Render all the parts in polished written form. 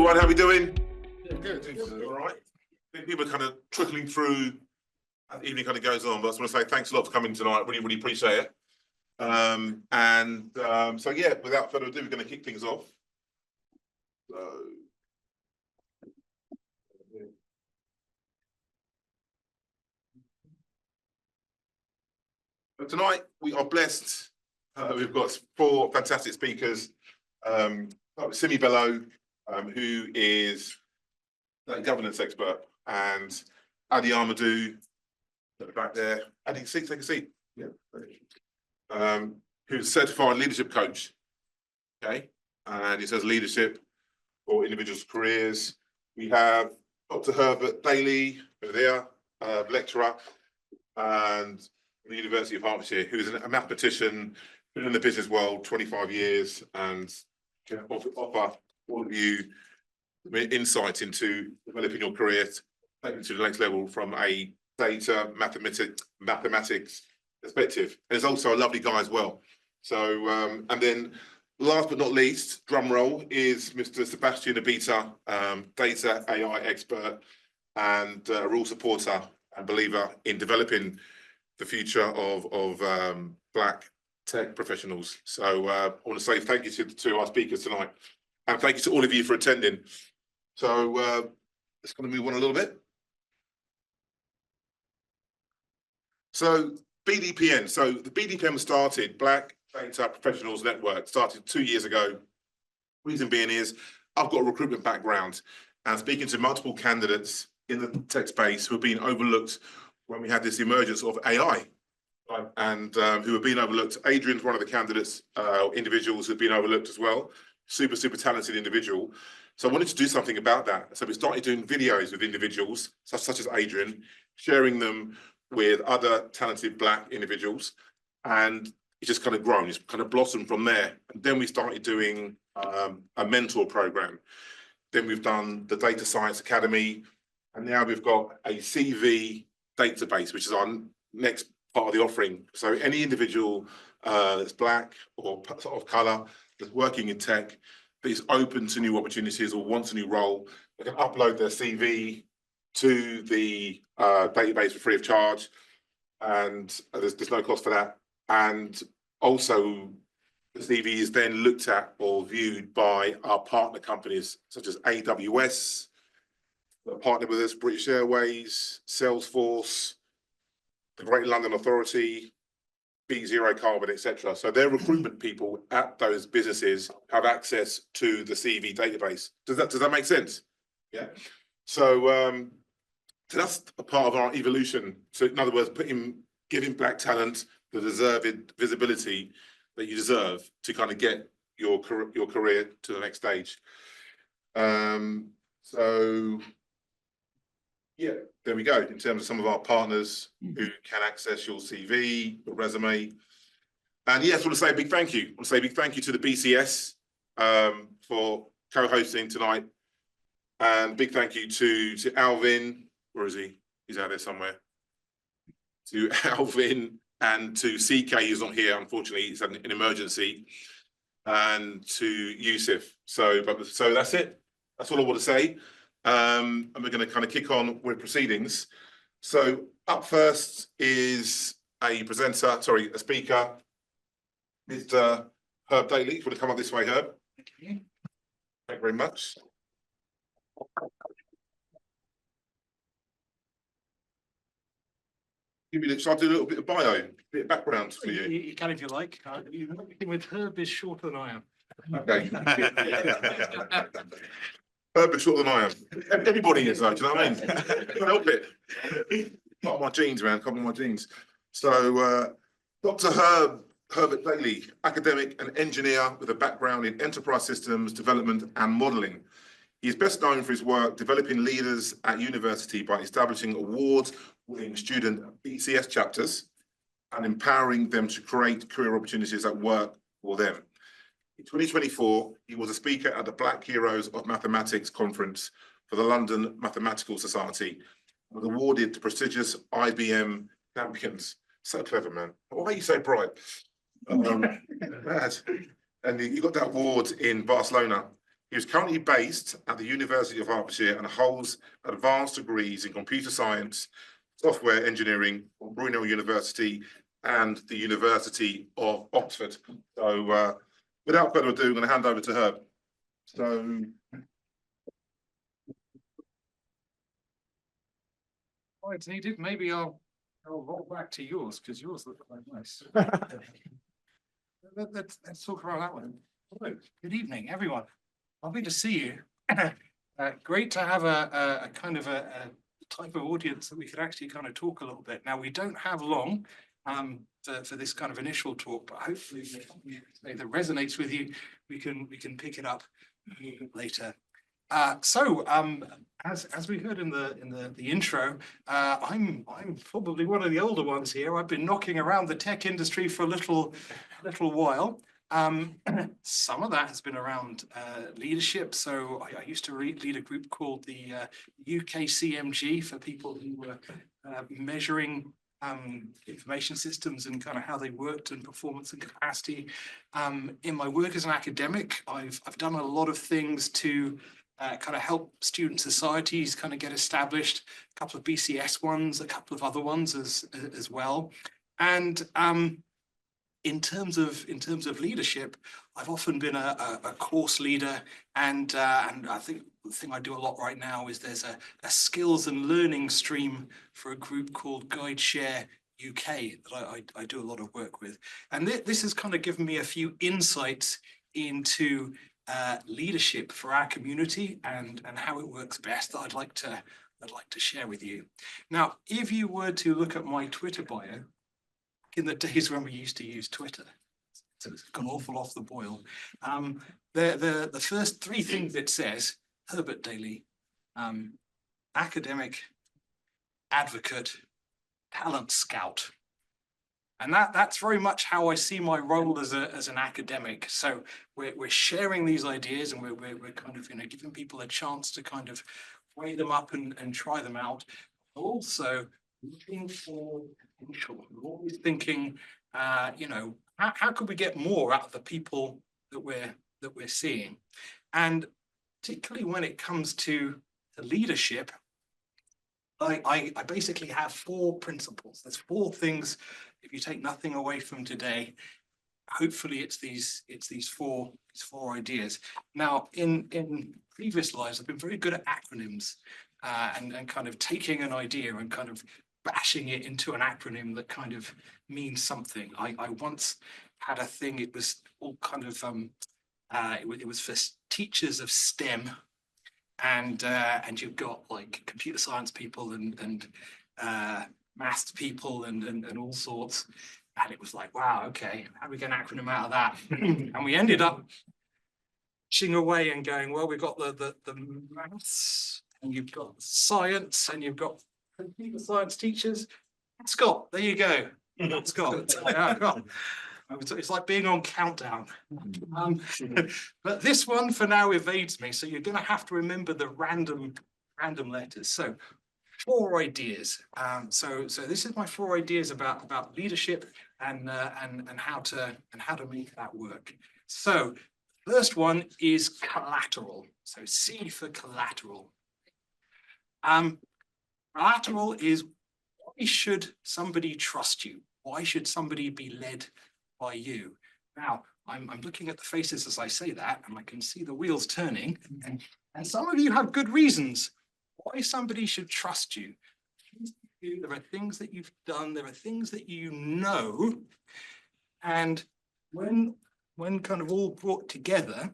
everyone, how are we doing? Yeah, good. All right. I think people are kind of trickling through as the evening kind of goes on, but I just want to say thanks a lot for coming tonight. Really, really appreciate it. So yeah, without further ado, we're going to kick things off. So tonight we are blessed. We've got four fantastic speakers. Simi Bello, who is a governance expert, and Adi Amadou at the back there. Adi, take a seat. Yeah. Who's a certified leadership coach. Okay, and he says leadership for individuals' careers. We have Dr. Herbert Daly over there, lecturer, and the University of Hertfordshire, who is a mathematician, been in the business world 25 years, and can offer all of you insight into developing your career, taking it to the next level from a data mathematics perspective. And he's also a lovely guy as well. So, and then last but not least, drum roll, is Mr. Sebastian Abita, data AI expert and a real supporter and believer in developing the future of Black tech professionals. So I want to say thank you to our speakers tonight, and thank you to all of you for attending. So let's kind of move on a little bit. So BDPN. So the BDPN started, Black Data Professionals Network, started 2 years ago. Reason being is I've got a recruitment background, and speaking to multiple candidates in the tech space who have been overlooked when we had this emergence of AI, and who have been overlooked. Adrian's one of the candidates, individuals who've been overlooked as well. Super talented individual. So I wanted to do something about that. So we started doing videos with individuals such as Adrian, sharing them with other talented Black individuals, and it's just kind of grown. It's kind of blossomed from there. And then we started doing a mentor program. Then we've done the Data Science Academy, and now we've got a CV database, which is our next part of the offering. So any individual that's Black or sort of colour that's working in tech that is open to new opportunities or wants a new role, they can upload their CV to the database for free of charge, and there's no cost for that. And also the CV is then looked at or viewed by our partner companies such as AWS, that partner with us, British Airways, Salesforce, the Great London Authority, B0 Carbon, etc. So their recruitment people at those businesses have access to the CV database. Does that make sense? Yeah. So that's a part of our evolution. So in other words, giving Black talent the deserved visibility that you deserve to kind of get your career to the next stage. So yeah, there we go. In terms of some of our partners who can access your CV, your resume. And yes, I want to say a big thank you. I want to say a big thank you to the BCS for co-hosting tonight. And big thank you to Alvin. Where is he? He's out there somewhere. To Alvin and to CK, who's not here, unfortunately, he's had an emergency. And to Yusuf. So that's it. That's all I want to say. And we're going to kind of kick on with proceedings. So up first is a speaker, Mr. Herb Daly. If you want to come up this way, Herb. Thank you. Thank you very much. Shall I do a little bit of bio, a bit of background for you? You can if you like. With Herb is shorter than I am. Okay. Herb is shorter than I am. Everybody is though, do you know what I mean? Can't help it. Part of my genes, man. Couple of my genes. So Dr. Herbert Daly, academic and engineer with a background in enterprise systems development and modelling. He is best known for his work developing leaders at university by establishing award-winning student BCS chapters and empowering them to create career opportunities that work for them. In 2024, he was a speaker at the Black Heroes of Mathematics conference for the London Mathematical Society and was awarded the prestigious IBM Champions. So clever, man. Why are you so bright? Mad. And he got that award in Barcelona. He is currently based at the University of Hertfordshire and holds advanced degrees in computer science, software engineering from Brunel University and the University of Oxford. So without further ado, I'm going to hand over to Herb. So It's needed. Maybe I'll roll back to yours because yours look quite nice. Let's talk about that one. Hello, good evening, everyone. Lovely to see you. Great to have a kind of a type of audience that we could actually kind of talk a little bit. Now, we don't have long for this kind of initial talk, but hopefully if that resonates with you, we can pick it up later. As we heard in the intro, I'm probably one of the older ones here. I've been knocking around the tech industry for a little while. Some of that has been around leadership. So I used to lead a group called the UKCMG for people who were measuring information systems and kind of how they worked and performance and capacity. In my work as an academic, I've done a lot of things to kind of help student societies kind of get established, a couple of BCS ones, a couple of other ones as well. And in terms of leadership, I've often been a course leader, and I think the thing I do a lot right now is there's a skills and learning stream for a group called GuideShare UK that I do a lot of work with, and this has kind of given me a few insights into leadership for our community and how it works best that I'd like to share with you. Now, if you were to look at my Twitter bio, in the days when we used to use Twitter, so it's gone awful off the boil. The first three things it says: Herbert Daly, academic, advocate, talent scout. And that's very much how I see my role as an academic. So we're sharing these ideas, and we're kind of giving people a chance to kind of weigh them up and try them out. Also looking for potential. We're always thinking, how could we get more out of the people that we're seeing? And particularly when it comes to the leadership, I basically have 4 principles. There's 4 things. If you take nothing away from today, hopefully it's these four ideas. Now, in previous lives, I've been very good at acronyms and kind of taking an idea and kind of bashing it into an acronym that kind of means something. I once had a thing. It was all kind of it was for teachers of STEM. And you've got like computer science people and maths people and all sorts. And it was like, wow, okay, how do we get an acronym out of that? And we ended up pushing away and going, well, we've got the maths, and you've got science, and you've got computer science teachers. Scott, there you go. Scott. Yeah, it's like being on Countdown. But this one for now evades me, so you're going to have to remember the random letters. So 4 ideas. So this is my 4 ideas about leadership and how to make that work. So first one is collateral. So C for collateral. Collateral is, why should somebody trust you? Why should somebody be led by you? Now, I'm looking at the faces as I say that, and I can see the wheels turning. And some of you have good reasons why somebody should trust you. There are things that you've done, there are things that you know, and when kind of all brought together,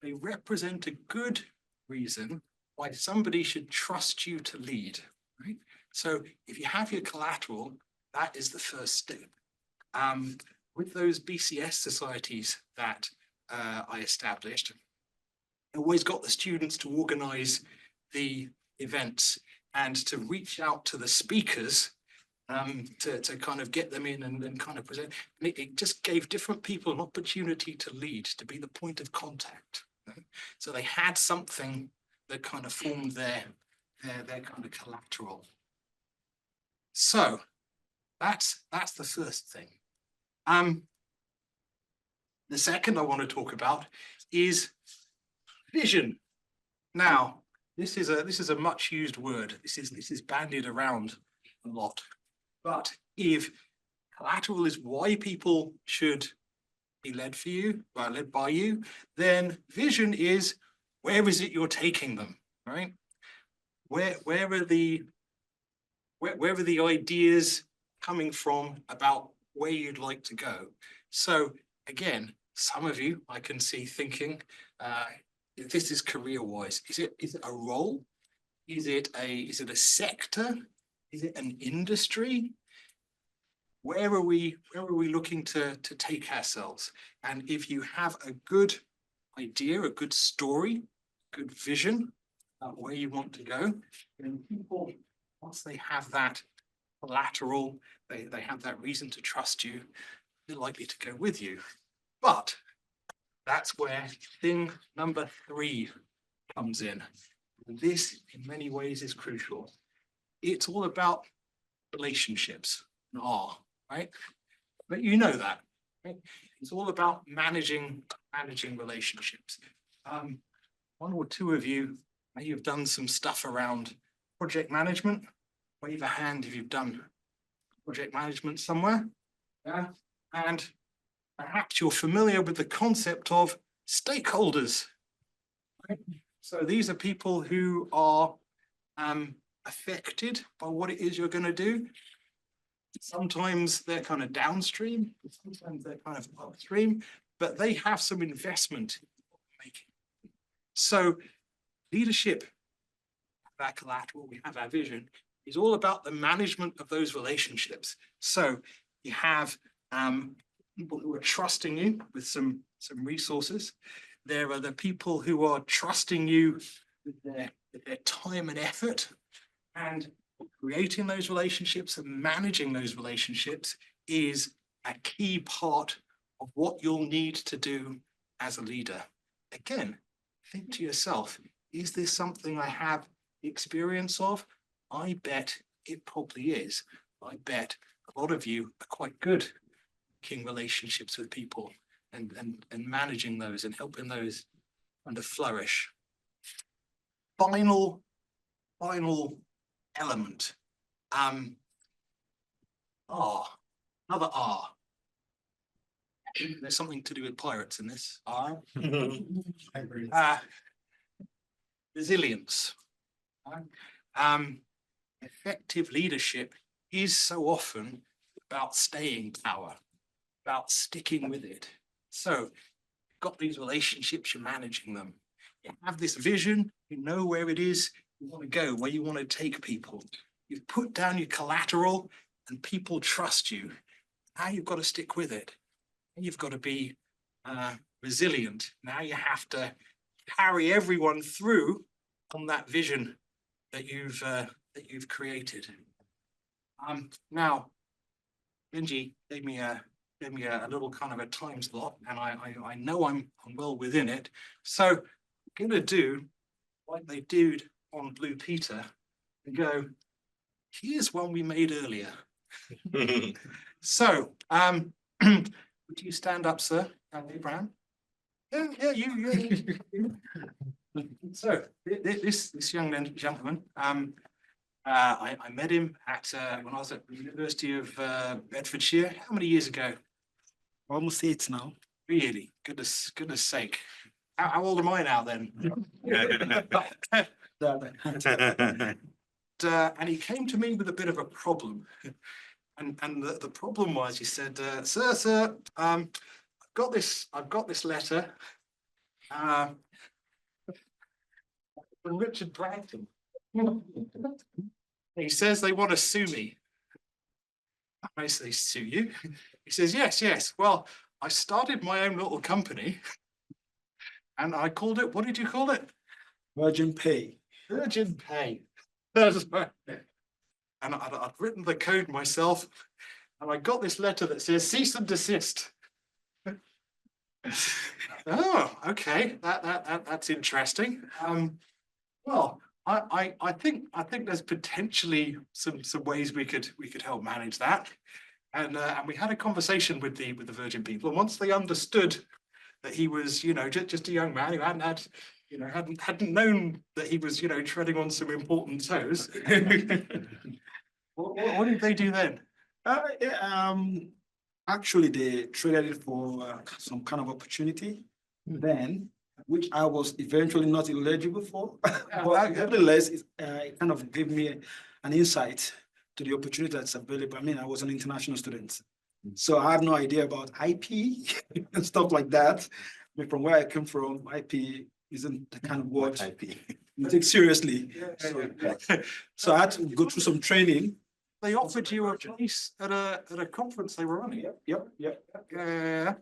they represent a good reason why somebody should trust you to lead, right? So if you have your collateral, that is the first step. With those BCS societies that I established, I always got the students to organize the events and to reach out to the speakers to kind of get them in and kind of present. And it just gave different people an opportunity to lead, to be the point of contact. So they had something that kind of formed their kind of collateral. So that's the first thing. The second I want to talk about is Vision. Now, this is a much used word. This is bandied around a lot. But if collateral is why people should be led by you, then vision is where is it you're taking them, right? Where are the ideas coming from about where you'd like to go? So again, some of you I can see thinking, this is career-wise. Is it a role? Is it a sector? Is it an industry? Where are we looking to take ourselves? And if you have a good idea, a good story, good vision about where you want to go, then people, once they have that collateral, they have that reason to trust you, they're likely to go with you. But that's where thing number 3 comes in. This, in many ways, is crucial. It's all about relationships, right? But you know that, right? It's all about managing relationships. One or two of you may have done some stuff around project management. Wave a hand if you've done project management somewhere. Yeah. And perhaps you're familiar with the concept of stakeholders. Right? So these are people who are affected by what it is you're going to do. Sometimes they're kind of downstream, sometimes they're kind of upstream, but they have some investment in what we're making. So leadership, our collateral, we have our vision, is all about the management of those relationships. So you have people who are trusting you with some resources. There are the people who are trusting you with their time and effort, and creating those relationships and managing those relationships is a key part of what you'll need to do as a leader. Again, think to yourself, is this something I have experience of? I bet it probably is. I bet a lot of you are quite good making relationships with people and managing those and helping those kind of flourish. Final element. Another R. There's something to do with pirates in this. R. Resilience. Effective leadership is so often about staying power, about sticking with it. So you've got these relationships, you're managing them. You have this vision, you know where it is you want to go, where you want to take people. You've put down your collateral and people trust you. Now you've got to stick with it. You've got to be resilient. Now you have to carry everyone through on that vision that you've created. Now, Benji gave me a little kind of a time slot, and I know I'm well within it. So I'm gonna do like they did on Blue Peter and go, here's one we made earlier. So would you stand up, sir, Abraham? Yeah, you. So this young gentleman, I met him at when I was at the University of Bedfordshire. How many years ago? Almost 8 now. Really? Goodness sake. How old am I now then? And he came to me with a bit of a problem. And the problem was, he said, sir, I've got this letter from Richard Branson. He says they want to sue me. I say, sue you? He says, yes. Well, I started my own little company and I called it, what did you call it? Virgin Pay. Virgin Pay. That's right. And I'd written the code myself, and I got this letter that says cease and desist. Oh, okay, that's interesting. Well, I think there's potentially some ways we could help manage that, and we had a conversation with the Virgin people, and once they understood that he was, just a young man who hadn't had you know, hadn't known that he was, you know, treading on some important toes. What did they do then? Yeah, actually, they traded it for some kind of opportunity then, which I was eventually not eligible for. But nevertheless, it kind of gave me an insight to the opportunity that's available. I mean, I was an international student, so I had no idea about IP and stuff like that. I mean, from where I came from, IP isn't the kind of word you take seriously. So I had to go through some training. They offered you a place at a conference they were running. Yep. Yeah.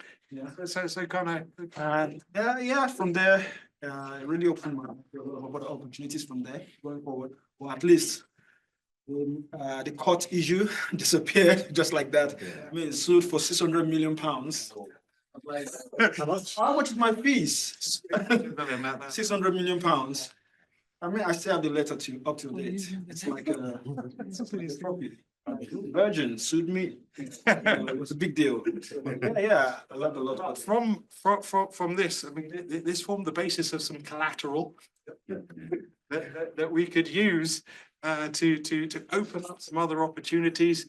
So kind of. And yeah, from there, it really opened my about opportunities from there going forward. Well, at least the court issue disappeared just like that. I mean, it's sued for £600 million. Like, how much is my fees? £600 million. I mean, I still have the letter up to date. It's like Virgin sued me. It was a big deal. Yeah, I learned a lot. But from this, I mean, this formed the basis of some collateral that we could use to open up some other opportunities.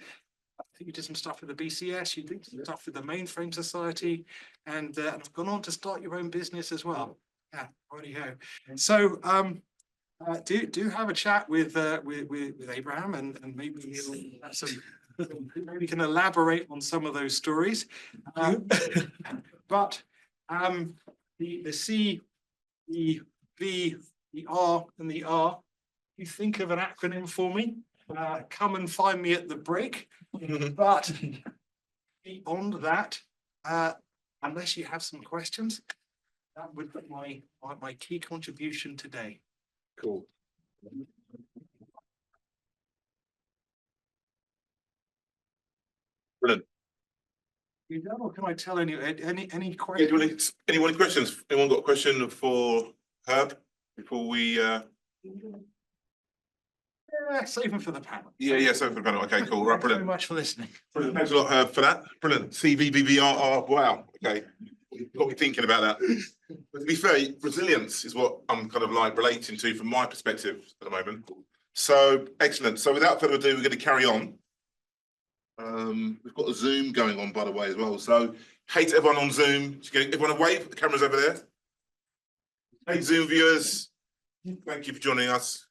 I think you did some stuff with the BCS, you did some stuff with the Mainframe Society, and have gone on to start your own business as well. Yeah, already go. So do have a chat with Abraham, and maybe he'll have some. Maybe we can elaborate on some of those stories. But the C, the V, the R, and the R. You think of an acronym for me? Come and find me at the break. But beyond that, unless you have some questions, that would be my key contribution today. Cool. Brilliant. You know, or can I tell any Yeah, questions? anyone questions? Anyone got a question for Herb before we? Yeah, save them for the panel. Yeah. So for the panel. Okay, cool. Right, Thanks very brilliant. much for listening. Brilliant. Thanks a lot, Herb, for that. Brilliant. CVBVRR. Wow. Okay. Got me thinking about that. But to be fair, resilience is what I'm kind of like relating to from my perspective at the moment. So excellent. So without further ado, we're going to carry on. We've got a Zoom going on, by the way, as well. So hey to everyone on Zoom. Everyone wave. The camera's over there. Hey, Zoom viewers. Thank you for joining us.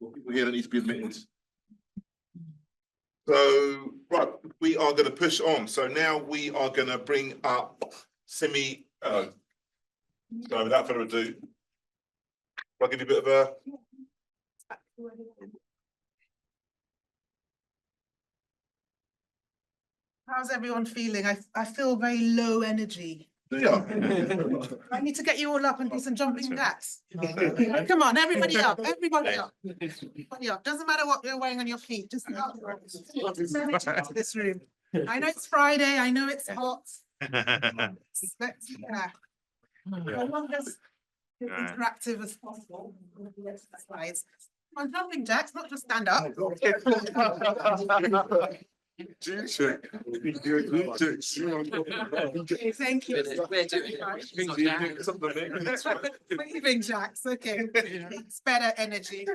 People here that need to be admitted. So, right, we are going to push on. So now we are going to bring up Simi. So without further ado, I'll give you a bit of a. How's everyone feeling? I feel very low energy. Yeah. I need to get you all up and do some jumping jacks. Come on, everybody up, everybody up. Everybody up. Doesn't matter what you're wearing on your feet, just up. To this room. I know it's Friday, I know it's hot. Let's, yeah. As long as it's interactive as possible with the exercise. On jumping jacks, not just stand up. Okay, thank you. Waving jacks, okay. It's better energy.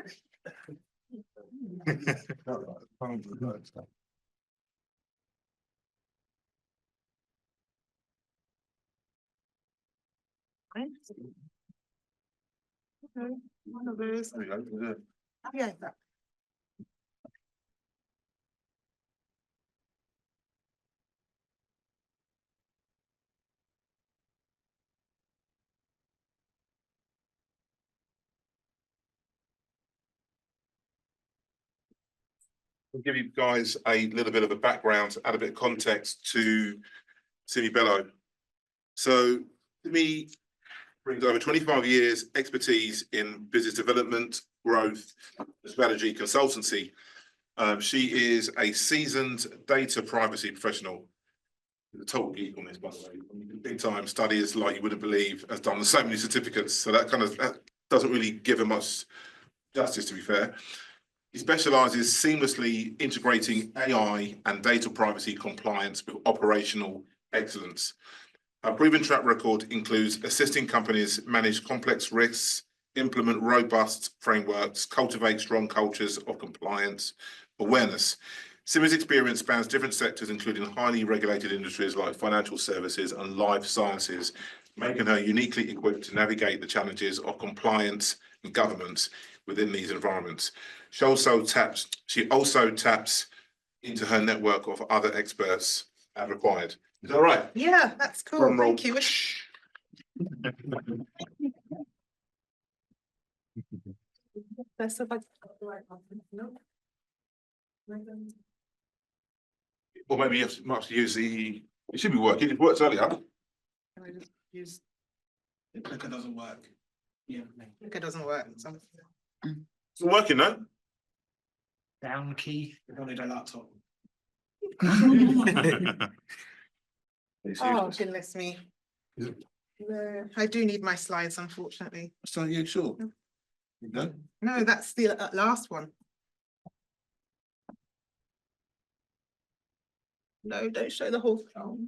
Okay, one of those. Yeah. I'll give you guys a little bit of a background, add a bit of context to Simi Bello. So Simi brings over 25 years expertise in business development, growth, strategy, consultancy. She is a seasoned data privacy professional. The total geek on this, by the way. Big time studies like you wouldn't believe, has done so many certificates. So that doesn't really give her much justice, to be fair. He specialises seamlessly integrating AI and data privacy compliance with operational excellence. Her proven track record includes assisting companies manage complex risks, implement robust frameworks, cultivate strong cultures of compliance awareness. Simi's experience spans different sectors, including highly regulated industries like financial services and life sciences, making her uniquely equipped to navigate the challenges of compliance and governance within these environments. She also taps into her network of other experts as required. Is that right? Yeah, that's cool. Drum roll. Thank you. That's so bad. No. Or maybe you might have to use the, it should be working, it worked earlier. Can I just use, The clicker doesn't work. Yeah. it doesn't work. So- It's not working, no? Down key. You don't need a laptop. It's Oh, useless. goodness me. Is it? No, I do need my slides, unfortunately. So you sure? No? No, that's the last one. No, don't show the whole film.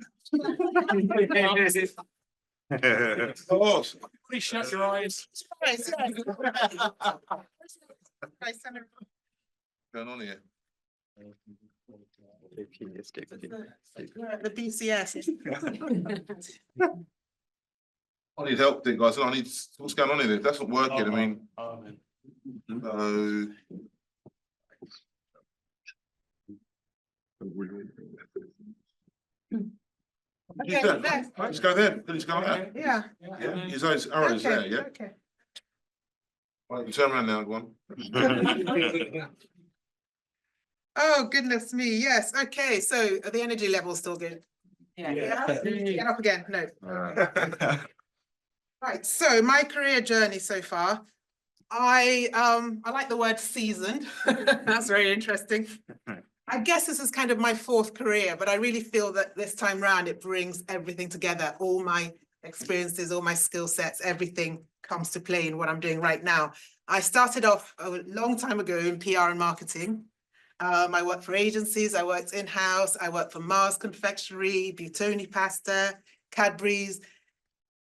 Oh, Please shut your eyes. Right, sorry. Right, Senator. going on here? We're at the BCS. I need help, then, guys. I need, what's going on here? If that's not working, I mean. Okay, there. Let's go there. Let's go there. Yeah. Yeah, use those arrows there, Okay, yeah? okay. Right, you turn around now, go on. Oh, goodness me. Yes. Okay. So are the energy levels still good? Yeah. Get up again. No. Right. So my career journey so far, I like the word seasoned. That's very interesting. I guess this is kind of my fourth career, but I really feel that this time round it brings everything together. All my experiences, all my skill sets, everything comes to play in what I'm doing right now. I started off a long time ago in PR and marketing. I worked for agencies, I worked in-house, I worked for Mars Confectionery, Buitoni Pasta, Cadbury's.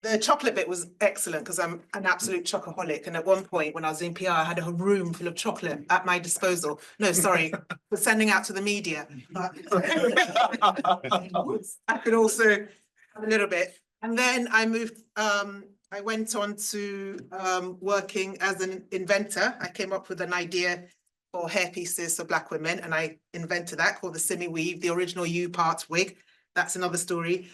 The chocolate bit was excellent because I'm an absolute chocoholic. And at one point when I was in PR, I had a room full of chocolate at my disposal. No, sorry, for sending out to the media. But I could also have a little bit. And then I moved, I went on to working as an inventor. I came up with an idea for hair pieces for Black women, and I invented that called the Simi Weave, the original U-part wig. That's another story.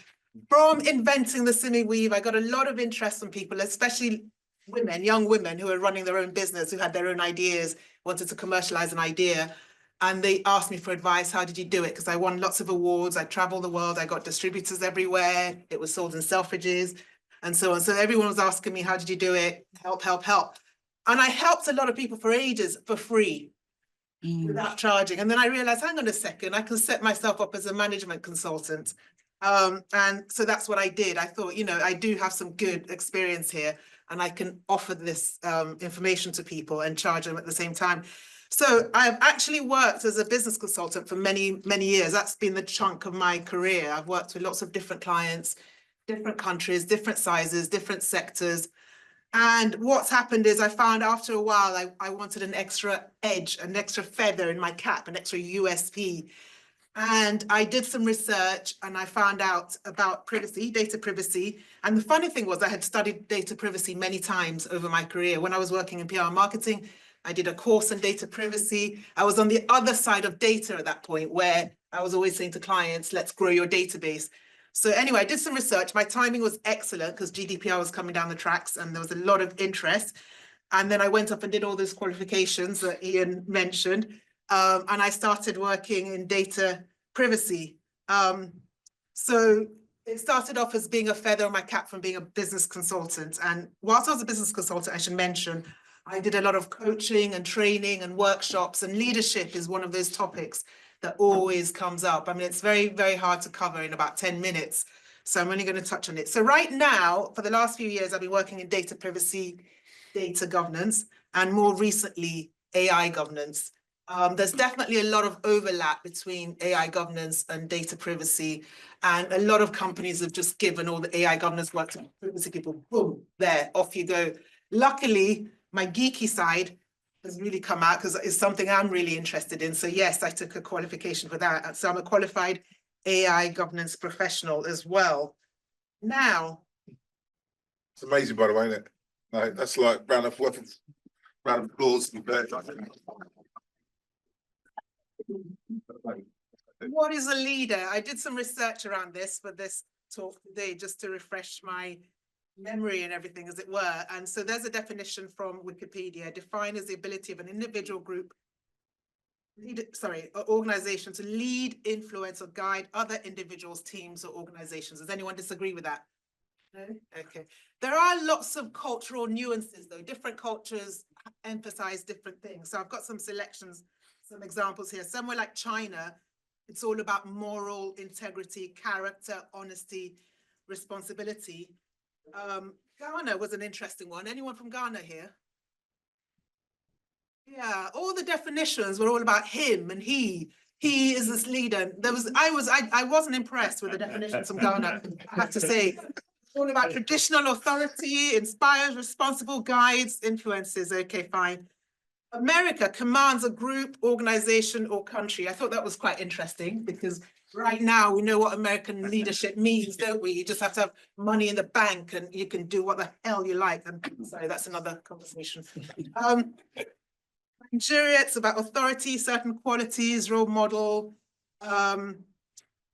From inventing the Simi Weave, I got a lot of interest from people, especially women, young women who are running their own business, who had their own ideas, wanted to commercialize an idea. And they asked me for advice, how did you do it? Because I won lots of awards, I traveled the world, I got distributors everywhere, it was sold in Selfridges and so on. So everyone was asking me, how did you do it? Help, help, help. And I helped a lot of people for ages for free. Without charging. And then I realized, hang on a second, I can set myself up as a management consultant. And so that's what I did. I thought, you know, I do have some good experience here and I can offer this information to people and charge them at the same time. So I've actually worked as a business consultant for many, many years. That's been the chunk of my career. I've worked with lots of different clients, different countries, different sizes, different sectors. And what's happened is I found after a while, I wanted an extra edge, an extra feather in my cap, an extra USP. And I did some research and I found out about privacy, data privacy. And the funny thing was I had studied data privacy many times over my career. When I was working in PR marketing, I did a course on data privacy. I was on the other side of data at that point where I was always saying to clients, let's grow your database. So anyway, I did some research. My timing was excellent because GDPR was coming down the tracks and there was a lot of interest. And then I went up and did all those qualifications that Ian mentioned. And I started working in data privacy. So it started off as being a feather in my cap from being a business consultant. And whilst I was a business consultant, I should mention, I did a lot of coaching and training and workshops, and leadership is one of those topics that always comes up. I mean, it's very, very hard to cover in about 10 minutes. So I'm only going to touch on it. So right now, for the last few years, I've been working in data privacy, data governance, and more recently, AI governance. There's definitely a lot of overlap between AI governance and data privacy. And a lot of companies have just given all the AI governance work to privacy people. Boom, there, off you go. Luckily, my geeky side has really come out because it's something I'm really interested in. So yes, I took a qualification for that. So I'm a qualified AI governance professional as well. Now, It's amazing, by the way, isn't it? No, that's like round of applause. what is a leader? I did some research around this for this talk today, just to refresh my memory and everything, as it were. And so there's a definition from Wikipedia. Defined as the ability of an individual group, organization to lead, influence, or guide other individuals, teams, or organizations. Does anyone disagree with that? No? Okay. There are lots of cultural nuances, though. Different cultures emphasize different things. So I've got some selections, some examples here. Somewhere like China, it's all about moral integrity, character, honesty, responsibility. Ghana was an interesting one. Anyone from Ghana here? Yeah, all the definitions were all about him and he. He is this leader. I wasn't impressed with the definitions from Ghana, I have to say. All about traditional authority, inspires, responsible, guides, influences. Okay, fine. America commands a group, organization, or country. I thought that was quite interesting because right now we know what American leadership means, don't we? You just have to have money in the bank and you can do what the hell you like. And sorry, that's another conversation. Nigeria, it's about authority, certain qualities, role model.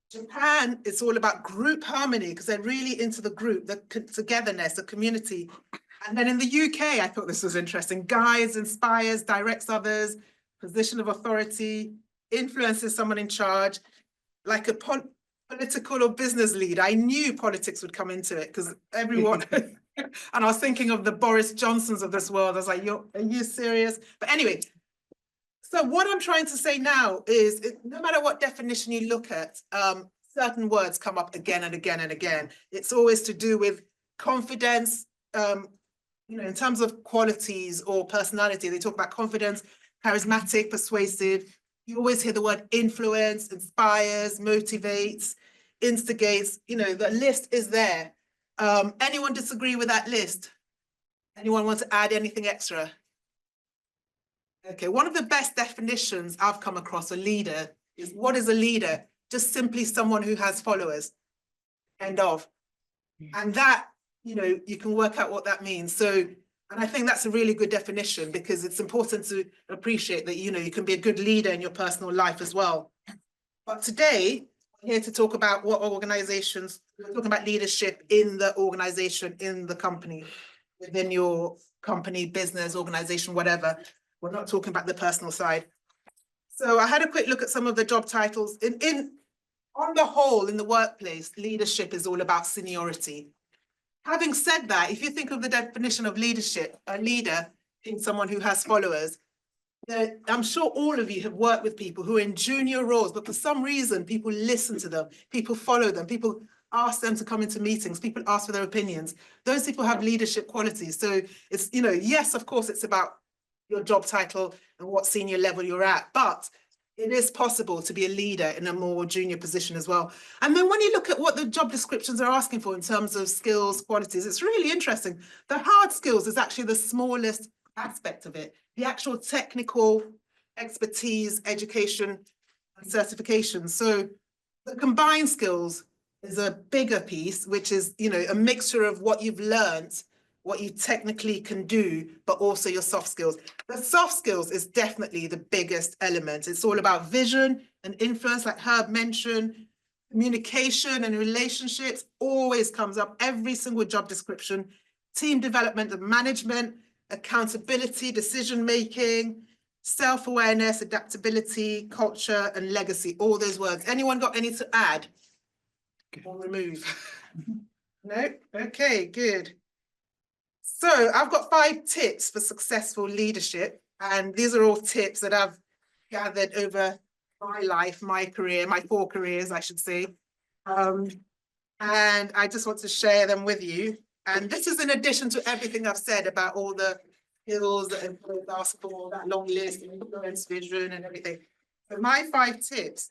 Japan, it's all about group harmony because they're really into the group, the togetherness, the community. And then in the UK, I thought this was interesting. Guides, inspires, directs others, position of authority, influences someone in charge, like a political or business lead. I knew politics would come into it because everyone, and I was thinking of the Boris Johnsons of this world. I was like, are you serious? But anyway, so what I'm trying to say now is no matter what definition you look at, certain words come up again and again and again. It's always to do with confidence, in terms of qualities or personality. They talk about confidence, charismatic, persuasive. You always hear the word influence, inspires, motivates, instigates. The list is there. Anyone disagree with that list? Anyone want to add anything extra? Okay, one of the best definitions I've come across a leader is, what is a leader? Just simply someone who has followers. End of. And that, you can work out what that means. So, and I think that's a really good definition because it's important to appreciate that, you can be a good leader in your personal life as well. But today, we're here to talk about we're talking about leadership in the organization, in the company, within your company, business, organization, whatever. We're not talking about the personal side. So I had a quick look at some of the job titles. On the whole, in the workplace, leadership is all about seniority. Having said that, if you think of the definition of leadership, a leader is someone who has followers. I'm sure all of you have worked with people who are in junior roles, but for some reason, people listen to them, people follow them, people ask them to come into meetings, people ask for their opinions. Those people have leadership qualities. So it's, yes, of course, it's about your job title and what senior level you're at, but it is possible to be a leader in a more junior position as well. And then when you look at what the job descriptions are asking for in terms of skills, qualities, it's really interesting. The hard skills is actually the smallest aspect of it. The actual technical expertise, education, and certification. So the combined skills is a bigger piece, which is, a mixture of what you've learned, what you technically can do, but also your soft skills. The soft skills is definitely the biggest element. It's all about vision and influence, like Herb mentioned. Communication and relationships always comes up, every single job description. Team development and management, accountability, decision-making, self-awareness, adaptability, culture, and legacy, all those words. Anyone got any to add or remove? No? Okay, good. So I've got 5 tips for successful leadership, and these are all tips that I've gathered over my life, my career, my 4 careers, I should say. And I just want to share them with you. And this is in addition to everything I've said about all the skills that employees ask for, that long list, influence, vision and everything. So my 5 tips.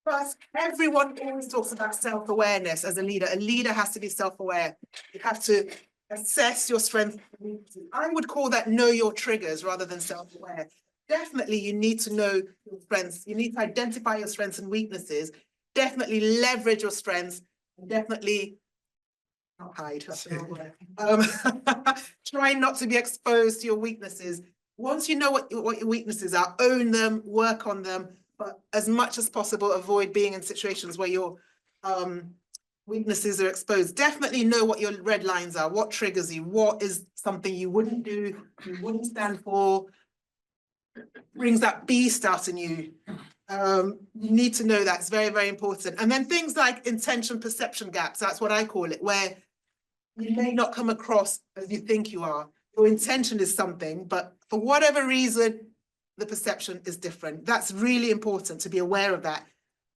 First, everyone always talks about self-awareness as a leader. A leader has to be self-aware. You have to assess your strengths. I would call that know your triggers rather than self-aware. Definitely, you need to know your strengths. You need to identify your strengths and weaknesses. Definitely leverage your strengths. Definitely not hide. That's the wrong word. Try not to be exposed to your weaknesses. Once you know what your weaknesses are, own them, work on them, but as much as possible, avoid being in situations where your weaknesses are exposed. Definitely know what your red lines are, what triggers you, what is something you wouldn't do, you wouldn't stand for, brings that beast out in you. You need to know that. It's very, very important. And then things like intention perception gaps, that's what I call it, where you may not come across as you think you are. Your intention is something, but for whatever reason, the perception is different. That's really important to be aware of that.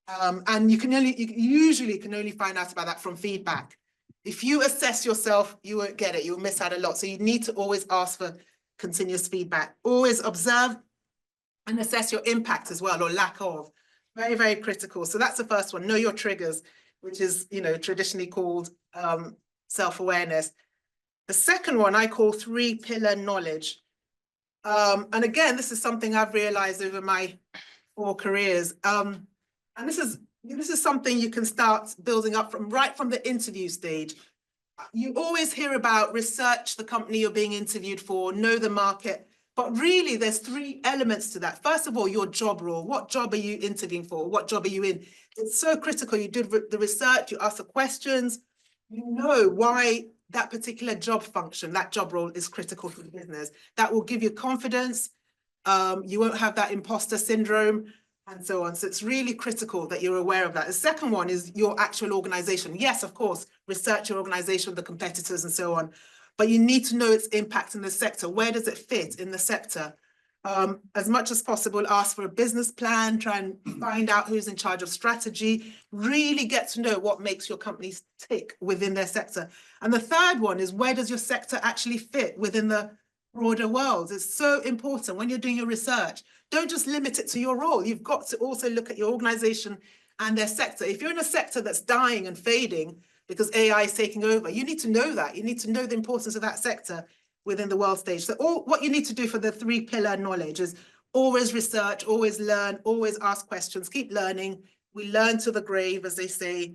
And you usually can only find out about that from feedback. If you assess yourself, you won't get it. You'll miss out a lot. So you need to always ask for continuous feedback. Always observe and assess your impact as well, or lack of. Very, very critical. So that's the first one. Know your triggers, which is, traditionally called self-awareness. The second one I call 3-pillar knowledge. And again, this is something I've realized over my 4 careers. And this is something you can start building up right from the interview stage. You always hear about research the company you're being interviewed for, know the market, but really there's 3 elements to that. First of all, your job role. What job are you interviewing for? What job are you in? It's so critical. You did the research, you ask the questions, you know why that particular job function, that job role is critical for the business. That will give you confidence. You won't have that imposter syndrome and so on. So it's really critical that you're aware of that. The second one is your actual organization. Yes, of course, research your organization, the competitors and so on, but you need to know its impact in the sector. Where does it fit in the sector? As much as possible, ask for a business plan, try and find out who's in charge of strategy, really get to know what makes your company tick within their sector. And the third one is, where does your sector actually fit within the broader world? It's so important when you're doing your research. Don't just limit it to your role. You've got to also look at your organization and their sector. If you're in a sector that's dying and fading because AI is taking over, you need to know that. You need to know the importance of that sector within the world stage. So what you need to do for the 3-pillar knowledge is always research, always learn, always ask questions, keep learning. We learn to the grave, as they say.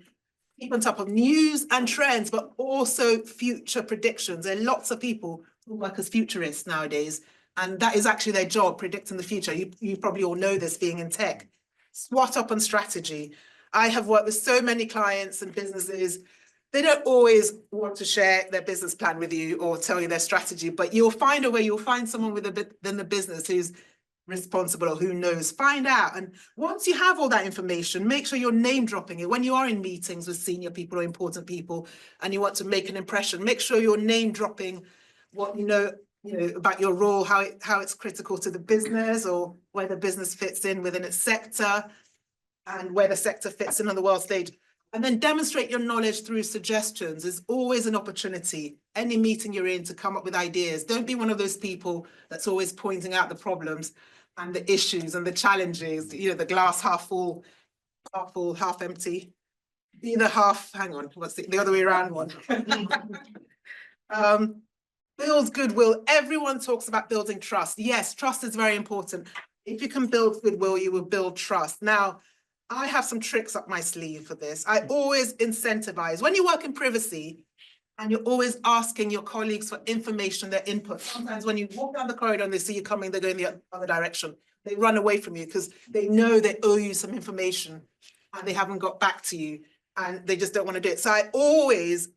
Keep on top of news and trends, but also future predictions. There are lots of people who work as futurists nowadays, and that is actually their job, predicting the future. You probably all know this, being in tech. SWOT up on strategy. I have worked with so many clients and businesses. They don't always want to share their business plan with you or tell you their strategy, but you'll find a way. You'll find someone within the business who's responsible or who knows. Find out. And once you have all that information, make sure you're name dropping it. When you are in meetings with senior people or important people and you want to make an impression, make sure you're name dropping what you know about your role, how it's critical to the business, or where the business fits in within its sector and where the sector fits in on the world stage. And then demonstrate your knowledge through suggestions. There's always an opportunity, any meeting you're in, to come up with ideas. Don't be one of those people that's always pointing out the problems and the issues and the challenges, the glass half full, half empty. Be the half, hang on, what's the other way around one? Build goodwill. Everyone talks about building trust. Yes, trust is very important. If you can build goodwill, you will build trust. Now, I have some tricks up my sleeve for this. I always incentivize. When you work in privacy and you're always asking your colleagues for information, their input, sometimes when you walk down the corridor and they see you coming, they go in the other direction. They run away from you because they know they owe you some information and they haven't got back to you and they just don't want to do it. So I always,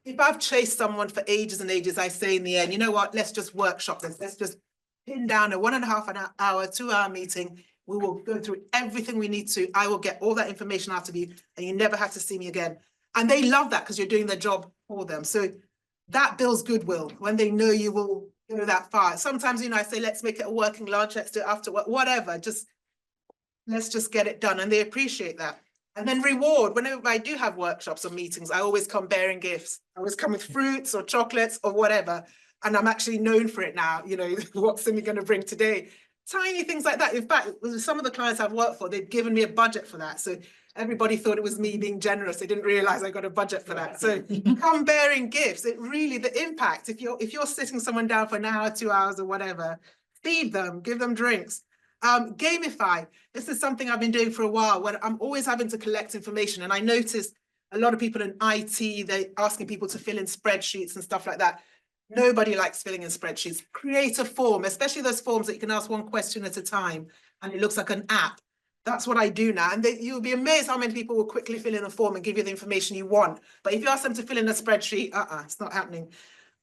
if I've chased someone for ages and ages, I say in the end, you know what, let's just workshop this. Let's just pin down a 1.5 hour, 2-hour meeting. We will go through everything we need to. I will get all that information out of you and you never have to see me again. And they love that because you're doing their job for them. So that builds goodwill when they know you will go that far. Sometimes, I say, let's make it a working lunch, let's do it after work, whatever. Let's just get it done. And they appreciate that. And then reward. Whenever I do have workshops or meetings, I always come bearing gifts. I always come with fruits or chocolates or whatever. and I'm actually known for it now, you know, what's Simi going to bring today? Tiny things like that. In fact, with some of the clients I've worked for, they've given me a budget for that. So everybody thought it was me being generous. They didn't realize I got a budget for that. So come bearing gifts. It really, the impact, if you're sitting someone down for an hour, 2 hours or whatever, feed them, give them drinks. Gamify. This is something I've been doing for a while, when I'm always having to collect information. And I noticed a lot of people in IT, they're asking people to fill in spreadsheets and stuff like that. Nobody likes filling in spreadsheets. Create a form, especially those forms that you can ask one question at a time and it looks like an app. That's what I do now. And you'll be amazed how many people will quickly fill in a form and give you the information you want. But if you ask them to fill in a spreadsheet, it's not happening.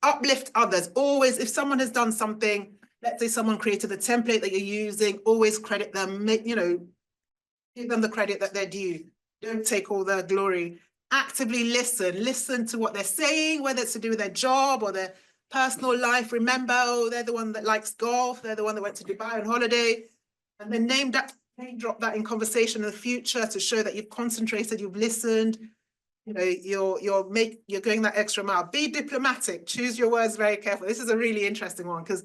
Uplift others. Always, if someone has done something, let's say someone created the template that you're using, always credit them, give them the credit that they're due. Don't take all the glory. Actively listen to what they're saying, whether it's to do with their job or their personal life. Remember, they're the one that likes golf, they're the one that went to Dubai on holiday, and then name drop that in conversation in the future to show that you've concentrated, you've listened, you're going that extra mile. Be diplomatic, choose your words very carefully. This is a really interesting one, because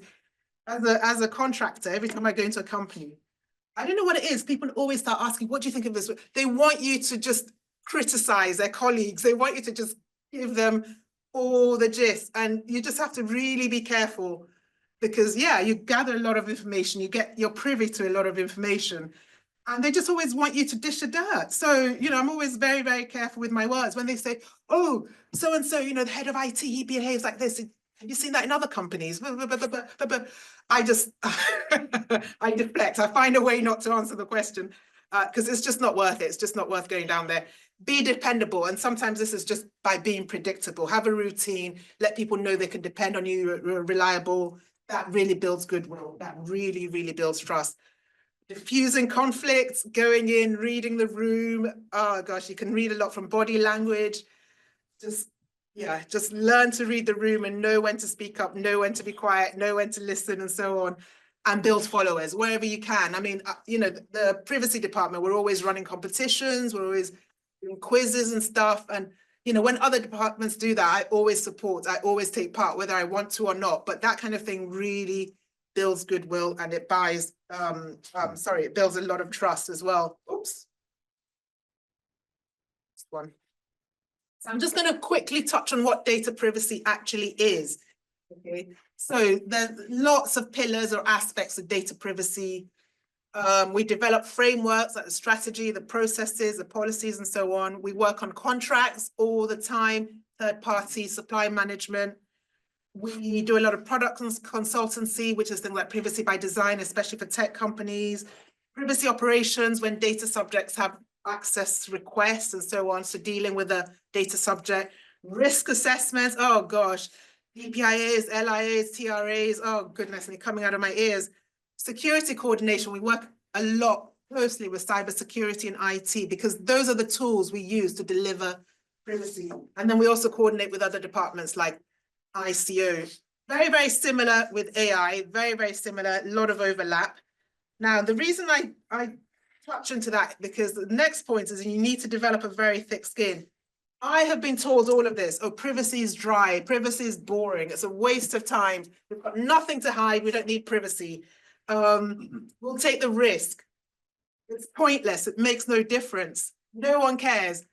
as a contractor, every time I go into a company, I don't know what it is, people always start asking, what do you think of this? They want you to just criticize their colleagues. They want you to just give them all the gist, and you just have to really be careful, because you gather a lot of information, you're privy to a lot of information, and they just always want you to dish the dirt. So, I'm always very, very careful with my words. When they say, oh, so-and-so, the head of IT, he behaves like this. Have you seen that in other companies? I just, I deflect. I find a way not to answer the question, because it's just not worth it. It's just not worth going down there. Be dependable. And sometimes this is just by being predictable. Have a routine. Let people know they can depend on you. You're reliable. That really builds goodwill. That really, really builds trust. Diffusing conflicts, going in, reading the room. Oh gosh, you can read a lot from body language. Just learn to read the room and know when to speak up, know when to be quiet, know when to listen, and so on. And build followers wherever you can. I mean, the privacy department, we're always running competitions, we're always doing quizzes and stuff. And, when other departments do that, I always support, I always take part, whether I want to or not. But that kind of thing really builds goodwill, and it builds a lot of trust as well. Oops. This one. So I'm just going to quickly touch on what data privacy actually is. Okay, so there's lots of pillars or aspects of data privacy. We develop frameworks like the strategy, the processes, the policies, and so on. We work on contracts all the time, third-party supply management. We do a lot of product consultancy, which is things like privacy by design, especially for tech companies. Privacy operations, when data subjects have access requests and so on, so dealing with a data subject. Risk assessments, oh gosh, DPIAs, LIAs, TRAs, oh goodness, and coming out of my ears. Security coordination, we work a lot closely with cybersecurity and IT, because those are the tools we use to deliver privacy. And then we also coordinate with other departments like ICO. Very, very similar with AI, very, very similar, a lot of overlap. Now, the reason I touch into that, because the next point is you need to develop a very thick skin. I have been told all of this. Oh, privacy is dry. Privacy is boring. It's a waste of time. We've got nothing to hide. We don't need privacy. We'll take the risk. It's pointless. It makes no difference. No one cares.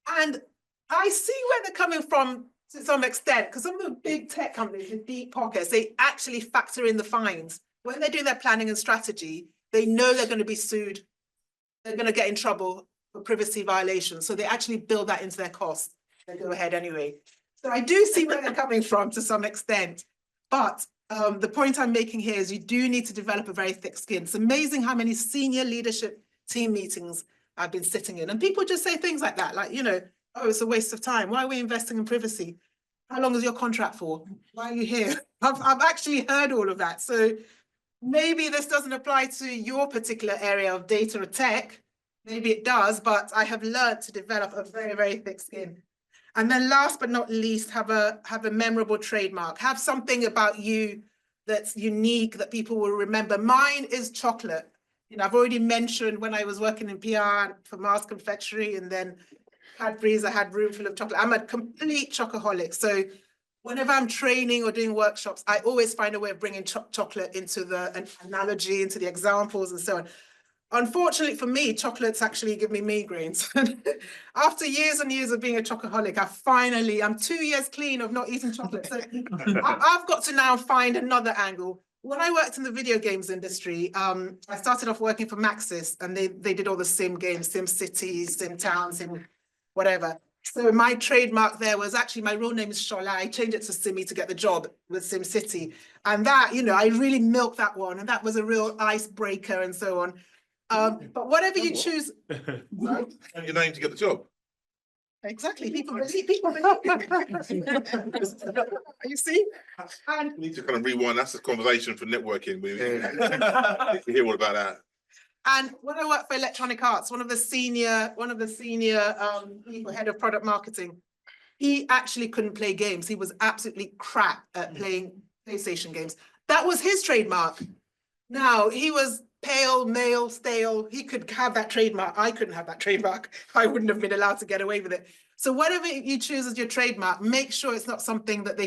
And I see where they're coming from to some extent, because some of the big tech companies with deep pockets, they actually factor in the fines. When they do their planning and strategy, they know they're going to be sued. They're going to get in trouble for privacy violations. So they actually build that into their costs. They go ahead anyway. So I do see where they're coming from to some extent. But the point I'm making here is you do need to develop a very thick skin. It's amazing how many senior leadership team meetings I've been sitting in. And people just say things like that, like, oh, it's a waste of time. Why are we investing in privacy? How long is your contract for? Why are you here? I've actually heard all of that. So maybe this doesn't apply to your particular area of data or tech. Maybe it does, but I have learned to develop a very, very thick skin. And then last but not least, have a memorable trademark. Have something about you that's unique that people will remember. Mine is chocolate. I've already mentioned when I was working in PR for Mars Confectionery and then Cadbury's, I had room full of chocolate. I'm a complete chocoholic. So whenever I'm training or doing workshops, I always find a way of bringing chocolate into the analogy, into the examples and so on. Unfortunately for me, chocolates actually give me migraines. After years and years of being a chocoholic, I'm 2 years clean of not eating chocolate. So I've got to now find another angle. When I worked in the video games industry, I started off working for Maxis, and they did all the sim games, Sim City, Sim Town, Sim whatever. So my trademark there was actually, my real name is Shola. I changed it to Simmy to get the job with Sim City. And that, you know, I really milked that one, and that was a real icebreaker and so on. But whatever you choose. Your name to get the job. Exactly, people believe. You see? And We need to kind of rewind. That's a conversation for networking. We hear all about that. And when I worked for Electronic Arts, one of the senior people, head of product marketing, he actually couldn't play games. He was absolutely crap at playing PlayStation games. That was his trademark. Now, he was pale, male, stale. He could have that trademark. I couldn't have that trademark. I wouldn't have been allowed to get away with it. So whatever you choose as your trademark, make sure it's not something that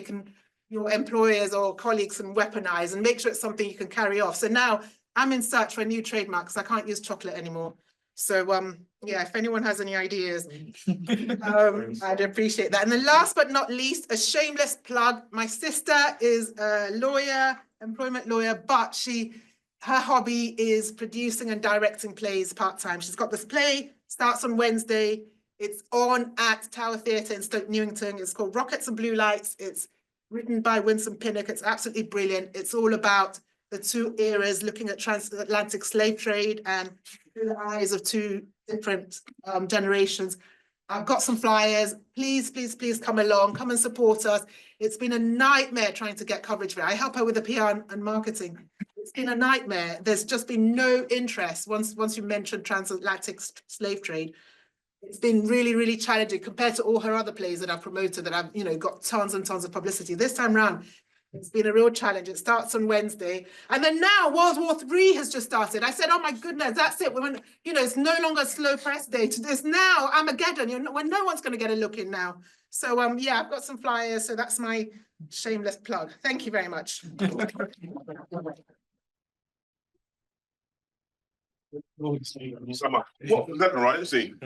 your employers or colleagues can weaponize, and make sure it's something you can carry off. So now I'm in search for a new trademark because I can't use chocolate anymore. So yeah, if anyone has any ideas, I'd appreciate that. And then last but not least, a shameless plug. My sister is a lawyer, employment lawyer, but her hobby is producing and directing plays part-time. She's got this play, starts on Wednesday. It's on at Tower Theatre in Stoke Newington. It's called Rockets and Blue Lights. It's written by Winston Pinnock. It's absolutely brilliant. It's all about the two eras, looking at transatlantic slave trade and through the eyes of two different generations. I've got some flyers. Please, please, please come along, come and support us. It's been a nightmare trying to get coverage for it. I help her with the PR and marketing. It's been a nightmare. There's just been no interest once you mentioned transatlantic slave trade. It's been really, really challenging compared to all her other plays that I've promoted, that I've, you know, got tons and tons of publicity. This time around, it's been a real challenge. It starts on Wednesday. And then now World War III has just started. I said, oh my goodness, that's it. When, you know, it's no longer slow press day. It's now Armageddon, when no one's going to get a look in now. So yeah, I've got some flyers. So that's my shameless plug. Thank you very much. So much. What was that, right? See, I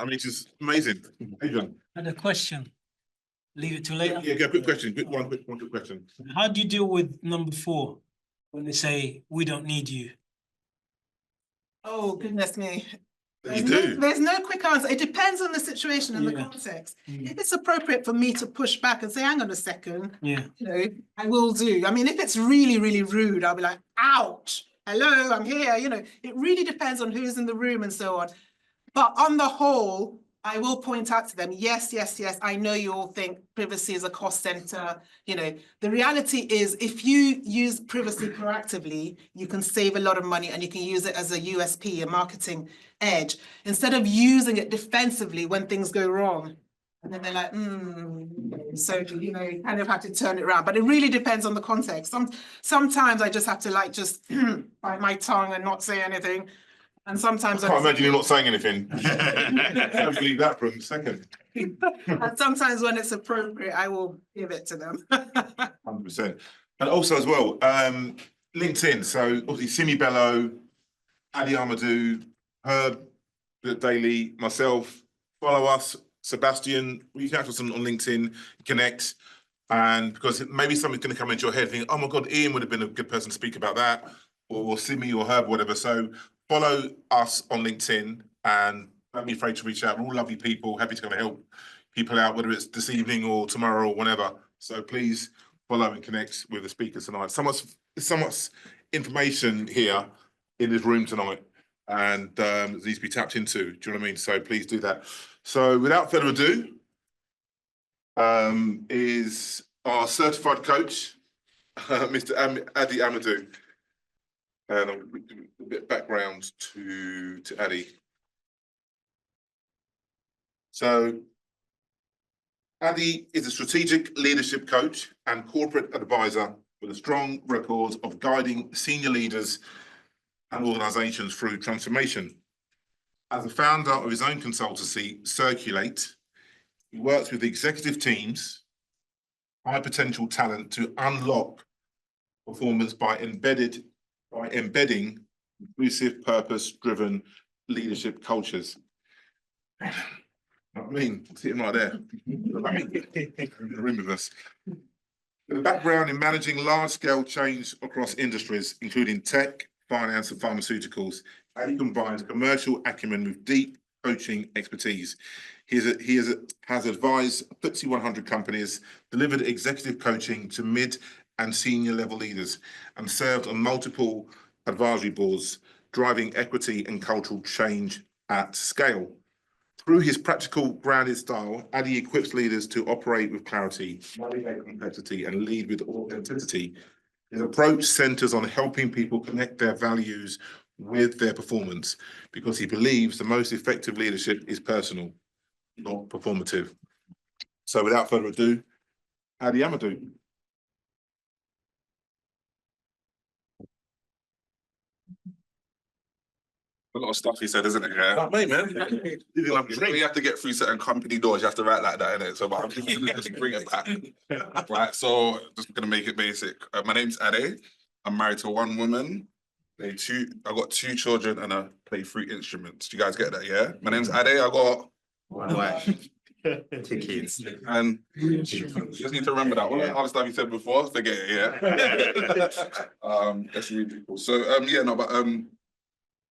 mean, it's just amazing. Adrian. I had a question. Leave it till later. Yeah, quick question. Quick question. How do you deal with number 4 when they say we don't need you? Oh, goodness me. You do. There's no quick answer. It depends on the situation and the context. Mm. If it's appropriate for me to push back and say, hang on a second, Yeah. you know, I will do. I mean, if it's really, really rude, I'll be like, ouch, hello, I'm here. You know, it really depends on who's in the room and so on. But on the whole, I will point out to them, yes, yes, yes, I know you all think privacy is a cost center. You know, the reality is if you use privacy proactively, you can save a lot of money and you can use it as a USP, a marketing edge, instead of using it defensively when things go wrong. And then they're like, so, you know, you kind of have to turn it around. But it really depends on the context. Sometimes I just have to like just bite my tongue and not say anything. And sometimes I can't imagine you're not saying anything. I'll leave that for a second. And sometimes when it's appropriate, I will give it to them. 100%. And also as well, LinkedIn. So obviously Simi Bello, Ali Amadou, Herb Daily, myself, follow us, Sebastian, you can catch us on LinkedIn, connect. And because maybe something's going to come into your head, think, oh my God, Ian would have been a good person to speak about that, or Simi or Herb, or whatever. So follow us on LinkedIn and don't be afraid to reach out. We're all lovely people, happy to kind of help people out, whether it's this evening or tomorrow or whenever. So please follow and connect with the speakers tonight. So much information here in this room tonight, and it needs to be tapped into. Do you know what I mean? So please do that. So without further ado, is our certified coach, Mr. Adi Amadou. And a bit of background to Adi. So Adi is a strategic leadership coach and corporate advisor with a strong record of guiding senior leaders and organizations through transformation. As a founder of his own consultancy, Circulate, he works with executive teams, high potential talent to unlock performance by embedding inclusive, purpose-driven leadership cultures. I mean, sitting right there, in the room with us. With a background in managing large-scale change across industries, including tech, finance, and pharmaceuticals, and he combines commercial acumen with deep coaching expertise. He has advised FTSE 100 companies, delivered executive coaching to mid and senior level leaders, and served on multiple advisory boards, driving equity and cultural change at scale. Through his practical, grounded style, Adi equips leaders to operate with clarity, navigate complexity, and lead with authenticity. His approach centers on helping people connect their values with their performance, because he believes the most effective leadership is personal, not performative. So without further ado, Adi Amadou. A lot of stuff he said, isn't it? Yeah. Like me, man. You have to get through certain company doors. You have to write like that, innit? So, but I'm just bring it back. Right. So, just gonna make it basic. My name's Ade. I'm married to one woman. I got 2 children and I play 3 instruments. Do you guys get that? Yeah. My name's Ade. I got 1 wife. 2 kids. And you just need to remember that. All the other stuff you said before, forget it. Yeah. That's really cool. So, yeah, no, but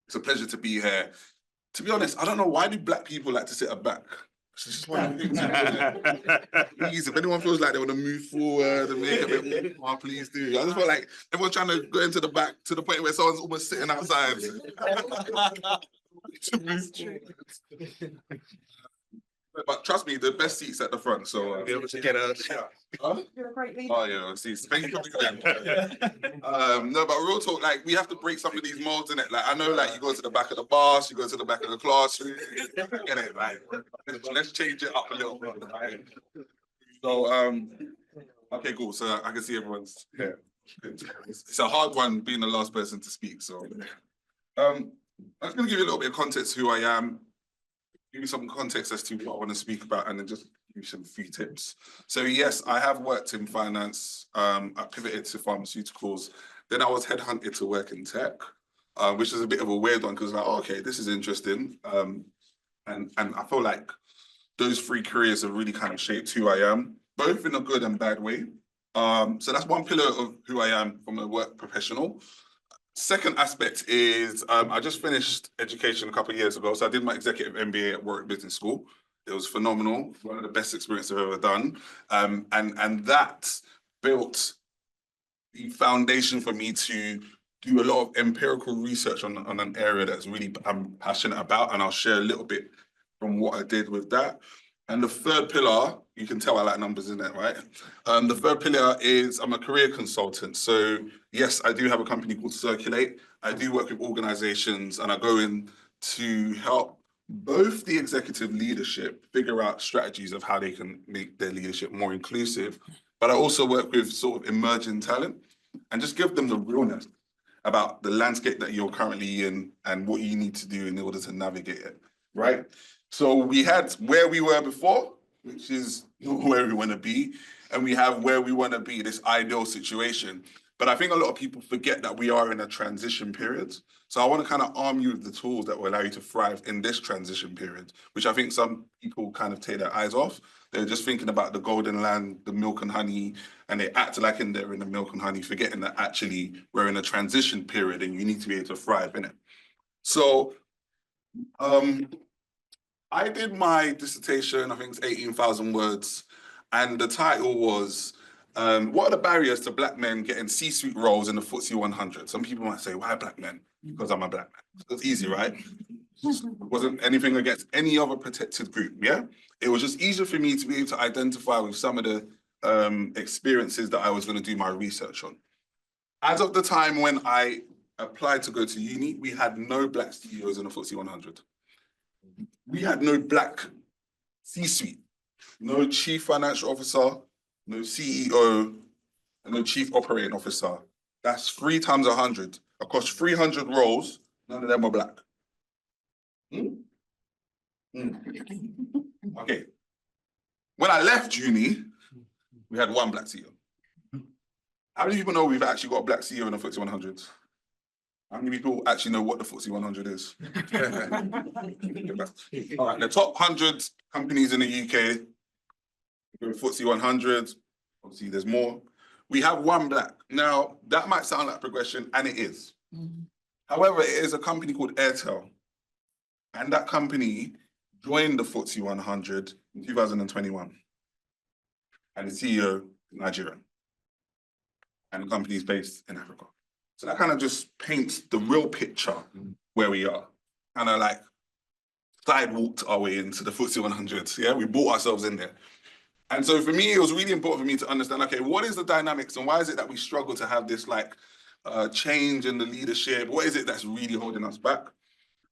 it's a pleasure to be here. To be honest, I don't know, why do black people like to sit at back? It's just one of the things. Please, if anyone feels like they want to move forward and make a bit more, please do. I just feel like everyone's trying to go into the back to the point where someone's almost sitting outside. To move forward. But trust me, the best seats at the front. So be able to get a. You're a great leader. Oh yeah, see, thank you for coming in. No, but real talk, like we have to break some of these molds in it. Like I know, like you go to the back of the bus, you go to the back of the classroom. Get it, like let's change it up a little bit. Right? So okay, cool. So I can see everyone's here. It's a hard one being the last person to speak. So I'm just gonna give you a little bit of context who I am. Give you some context as to what I want to speak about, and then just give you some few tips. So yes, I have worked in finance. I pivoted to pharmaceuticals. Then I was headhunted to work in tech, which is a bit of a weird one because like, oh, okay, this is interesting. And I feel like those 3 careers have really kind of shaped who I am, both in a good and bad way. So that's one pillar of who I am from a work professional. Second aspect is I just finished education a couple of years ago. So I did my executive MBA at Warwick Business School. It was phenomenal, one of the best experiences I've ever done. And that built the foundation for me to do a lot of empirical research on an area that's really I'm passionate about. And I'll share a little bit from what I did with that. And the third pillar, you can tell I like numbers in it, right? The third pillar is I'm a career consultant. So yes, I do have a company called Circulate. I do work with organizations and I go in to help both the executive leadership figure out strategies of how they can make their leadership more inclusive. But I also work with sort of emerging talent and just give them the realness about the landscape that you're currently in and what you need to do in order to navigate it, right? So we had where we were before, which is not where we want to be, and we have where we want to be, this ideal situation. But I think a lot of people forget that we are in a transition period. So I want to kind of arm you with the tools that will allow you to thrive in this transition period, which I think some people kind of take their eyes off. They're just thinking about the golden land, the milk and honey, and they act like they're in the milk and honey, forgetting that actually we're in a transition period and you need to be able to thrive in it. So I did my dissertation, I think it's 18,000 words, and the title was, what are the barriers to black men getting C-suite roles in the FTSE 100? Some people might say, why black men? Because I'm a black man. It's easy, right? Wasn't anything against any other protected group, yeah? It was just easier for me to be able to identify with some of the experiences that I was going to do my research on. As of the time when I applied to go to uni, we had no black CEOs in the FTSE 100. We had no black C-suite, no chief financial officer, no CEO, and no chief operating officer. That's 3 times 100. Across 300 roles, none of them were black. Okay. When I left uni, We had one black CEO. How many people know we've actually got a black CEO in the FTSE 100? How many people actually know what the FTSE 100 is? All right, the top 100 companies in the UK, the FTSE 100, obviously there's more. We have one black. Now, that might sound like progression, and it is. However, it is a company called Airtel. And that company joined the FTSE 100 in 2021. And the CEO is Nigerian. And the company is based in Africa. So that kind of just paints the real picture where we are. Kind of like sidewalked our way into the FTSE 100. Yeah, we bought ourselves in there. And so for me, it was really important for me to understand, okay, what is the dynamics and why is it that we struggle to have this like change in the leadership? What is it that's really holding us back?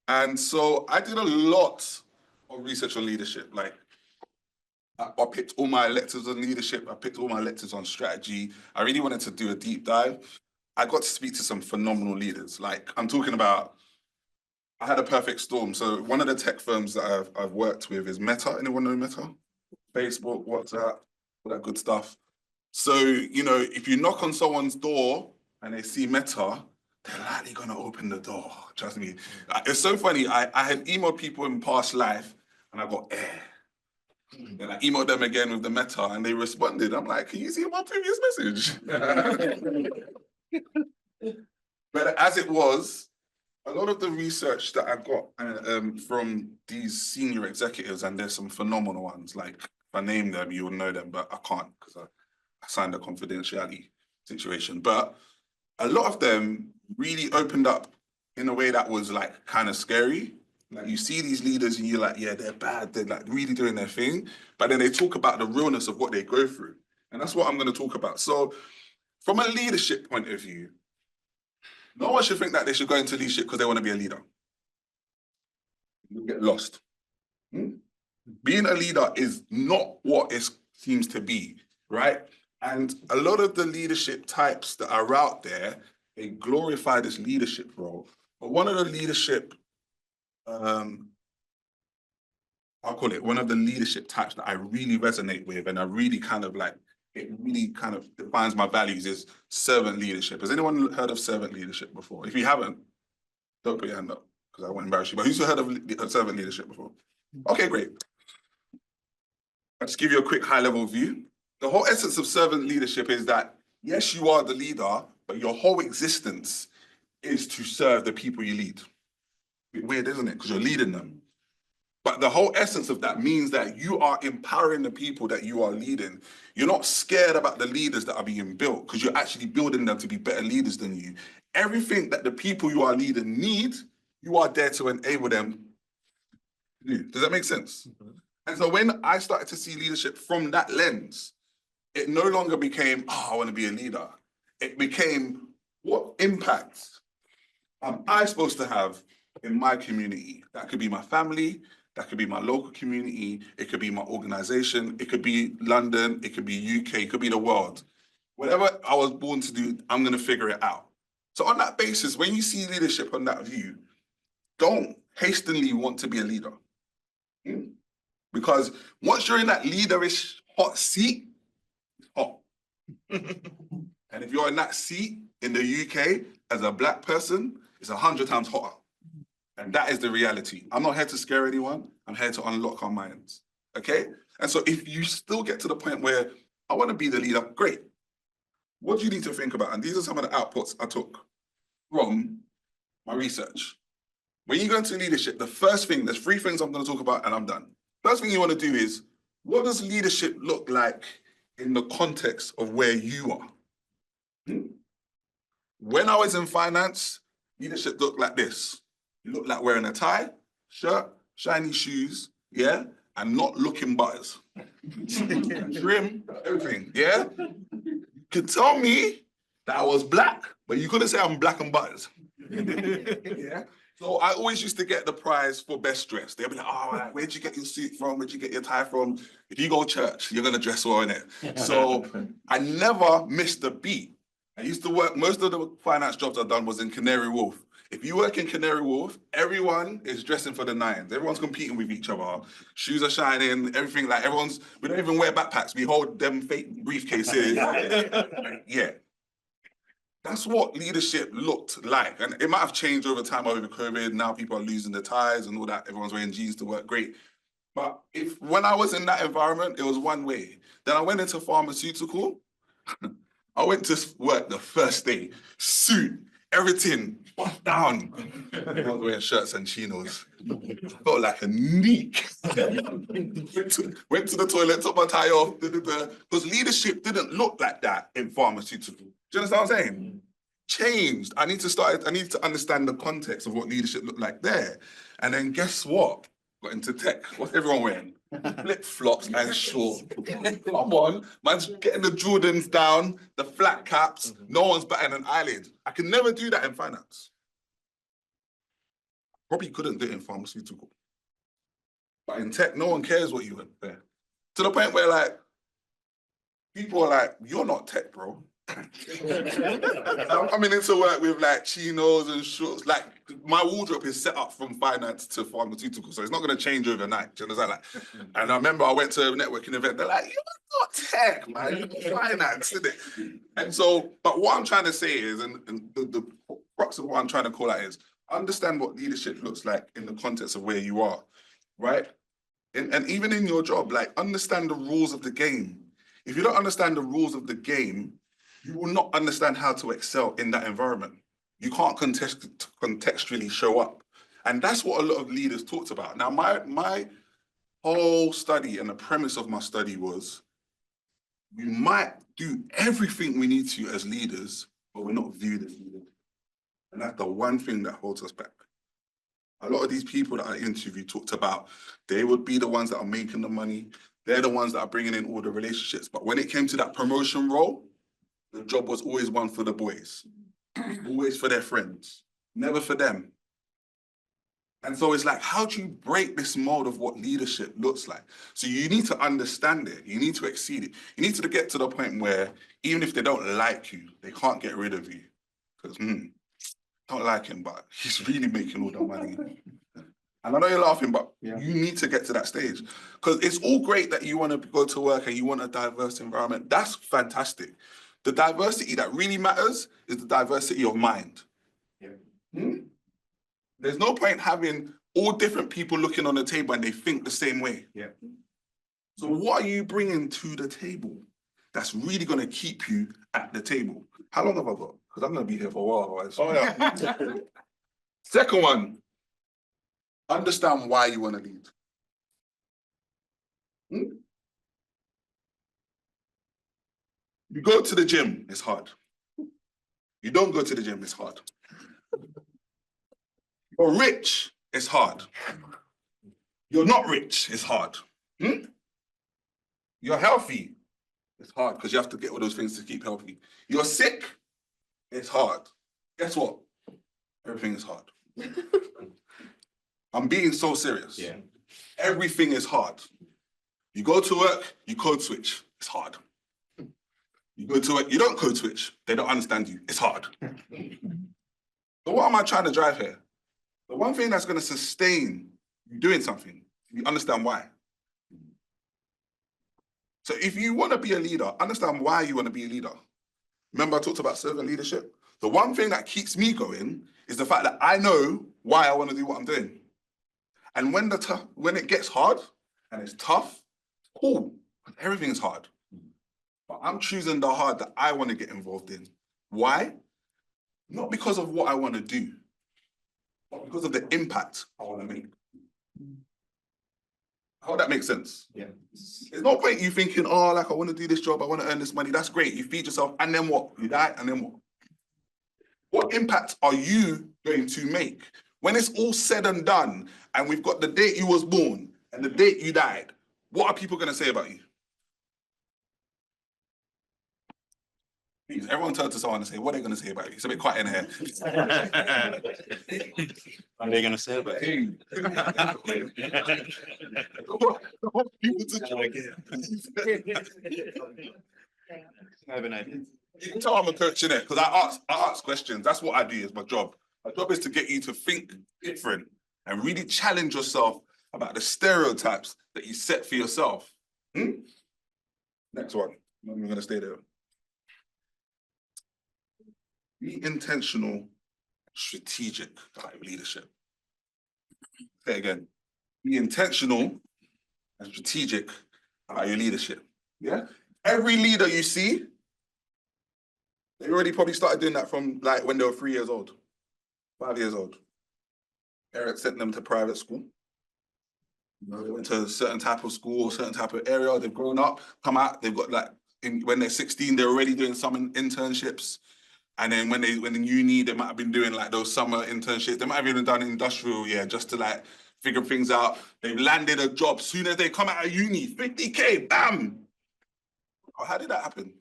And so I did a lot of research on leadership. Like I picked all my electives on leadership. I picked all my electives on strategy. I really wanted to do a deep dive. I got to speak to some phenomenal leaders. Like I'm talking about, I had a perfect storm. So one of the tech firms that I've worked with is Meta. Anyone know Meta? Facebook, WhatsApp, all that good stuff. So, you know, if you knock on someone's door and they see Meta, they're likely gonna open the door, trust me. It's so funny, I had emailed people in past life and I got air. Then I emailed them again with the Meta and they responded. I'm like, can you see my previous message? But as it was, a lot of the research that I got from these senior executives, and there's some phenomenal ones, like if I name them, you will know them, but I can't because I signed a confidentiality situation. But a lot of them really opened up in a way that was like kind of scary. Like you see these leaders and you're like, yeah, they're bad. They're like really doing their thing. But then they talk about the realness of what they go through. And that's what I'm going to talk about. So from a leadership point of view, no one should think that they should go into leadership because they want to be a leader. You'll get lost. Being a leader is not what it seems to be, right? And a lot of the leadership types that are out there, they glorify this leadership role. But one of the leadership, I'll call it one of the leadership types that I really resonate with and I really kind of like, it really kind of defines my values is servant leadership. Has anyone heard of servant leadership before? If you haven't, don't put your hand up because I won't embarrass you. But who's heard of servant leadership before? Okay, great. I'll just give you a quick high level view. The whole essence of servant leadership is that, yes, you are the leader, but your whole existence is to serve the people you lead. A bit weird, isn't it? Because you're leading them. But the whole essence of that means that you are empowering the people that you are leading. You're not scared about the leaders that are being built because you're actually building them to be better leaders than you. Everything that the people you are leading need, you are there to enable them to do. Does that make sense? And so when I started to see leadership from that lens, it no longer became, oh, I want to be a leader. It became, what impact am I supposed to have in my community? That could be my family, that could be my local community, it could be my organization, it could be London, it could be UK, it could be the world. Whatever I was born to do, I'm going to figure it out. So on that basis, when you see leadership on that view, don't hastily want to be a leader. Because once you're in that leaderish hot seat, it's hot. And if you're in that seat in the UK as a black person, it's 100 times hotter. And that is the reality. I'm not here to scare anyone. I'm here to unlock our minds. Okay? And so if you still get to the point where I want to be the leader, great. What do you need to think about? And these are some of the outputs I took from my research. When you go into leadership, the first thing, there's 3 things I'm going to talk about and I'm done. First thing you want to do is, what does leadership look like in the context of where you are? When I was in finance, leadership looked like this. It looked like wearing a tie, shirt, shiny shoes, yeah, and not looking butters. Trim, everything, yeah? You could tell me that I was black, but you couldn't say I'm black and butters. Yeah? So I always used to get the prize for best dressed. They'd be like, oh, like, where'd you get your suit from? Where'd you get your tie from? If you go to church, you're gonna dress well in it. So I never missed a beat. I used to work, most of the finance jobs I've done was in Canary Wharf. If you work in Canary Wharf, everyone is dressing for the nines. Everyone's competing with each other. Shoes are shining, everything like we don't even wear backpacks. We hold them fake briefcases. Yeah. That's what leadership looked like. And it might have changed over time over COVID. Now people are losing their ties and all that. Everyone's wearing jeans to work, great. But when I was in that environment, it was one way. Then I went into pharmaceutical. I went to work the first day, suit, everything, buff down. Everyone's wearing shirts and chinos. I felt like a neek. went to the toilet, took my tie off, because leadership didn't look like that in pharmaceutical. Do you understand what I'm saying? Changed. I need to understand the context of what leadership looked like there. And then guess what? Got into tech. What's everyone wearing? Flip-flops and short. Come on, man's getting the Jordans down, the flat caps, no one's batting an eyelid. I can never do that in finance. Probably couldn't do it in pharmaceutical. But in tech, no one cares what you wear. To the point where like, people are like, you're not tech, bro. I'm coming into work with like chinos and shorts. Like my wardrobe is set up from finance to pharmaceutical, so it's not going to change overnight. Do you understand? Like, and I remember I went to a networking event. They're like, "You're not tech, man. You're finance, isn't it?" And so, but what I'm trying to say is, and the crux of what I'm trying to call out is, understand what leadership looks like in the context of where you are, right? And even in your job, like understand the rules of the game. If you don't understand the rules of the game, you will not understand how to excel in that environment. You can't contextually show up. And that's what a lot of leaders talked about. Now, my whole study and the premise of my study was, we might do everything we need to as leaders, but we're not viewed as leaders. And that's the one thing that holds us back. A lot of these people that I interviewed talked about, they would be the ones that are making the money. They're the ones that are bringing in all the relationships. But when it came to that promotion role, the job was always one for the boys, always for their friends, never for them. And so it's like, how do you break this mold of what leadership looks like? So you need to understand it. You need to exceed it. You need to get to the point where even if they don't like you, they can't get rid of you. Because, don't like him, but he's really making all the money. And I know you're laughing, but you need to get to that stage. Because it's all great that you want to go to work and you want a diverse environment. That's fantastic. The diversity that really matters is the diversity of mind. There's no point having all different people looking on the table and they think the same way. So what are you bringing to the table that's really going to keep you at the table? How long have I got? Because I'm going to be here for a while. Otherwise. Oh, yeah. Second one, understand why you want to lead. You go to the gym, it's hard. You don't go to the gym, it's hard. You're rich, it's hard. You're not rich, it's hard. You're healthy, it's hard because you have to get all those things to keep healthy. You're sick, it's hard. Guess what? Everything is hard. I'm being so serious. Yeah. Everything is hard. You go to work, you code switch, it's hard. You go to work, you don't code switch, they don't understand you, it's hard. So what am I trying to drive here? The one thing that's going to sustain you doing something, you understand why. So if you want to be a leader, understand why you want to be a leader. Remember I talked about servant leadership? The one thing that keeps me going is the fact that I know why I want to do what I'm doing. And when it gets hard and it's tough, cool, everything is hard. But I'm choosing the hard that I want to get involved in. Why? Not because of what I want to do, but because of the impact I want to make. I hope that makes sense. Yeah. There's no point you thinking, oh, like I want to do this job, I want to earn this money. That's great. You feed yourself, and then what? You die, and then what? What impact are you going to make? When it's all said and done, and we've got the date you was born and the date you died, what are people going to say about you? Please, everyone turn to someone and say, what are they going to say about you? It's a bit quiet in here. What are they going to say about you? I have an idea. You can tell I'm a coach, innit? Because I ask questions. That's what I do, it's my job. Our job is to get you to think different and really challenge yourself about the stereotypes that you set for yourself. Next one. I'm going to stay there. Be intentional, strategic about your leadership. Say it again. Be intentional and strategic about your leadership. Yeah? Every leader you see, they already probably started doing that from like when they were 3 years old, 5 years old. Parents sent them to private school. You know, they went to a certain type of school, certain type of area. They've grown up, come out. They've got like when they're 16, they're already doing some internships. And then when in uni, they might have been doing like those summer internships. They might have even done industrial, just to like figure things out. They've landed a job. Soon as they come out of uni, 50K, bam. Oh, how did that happen?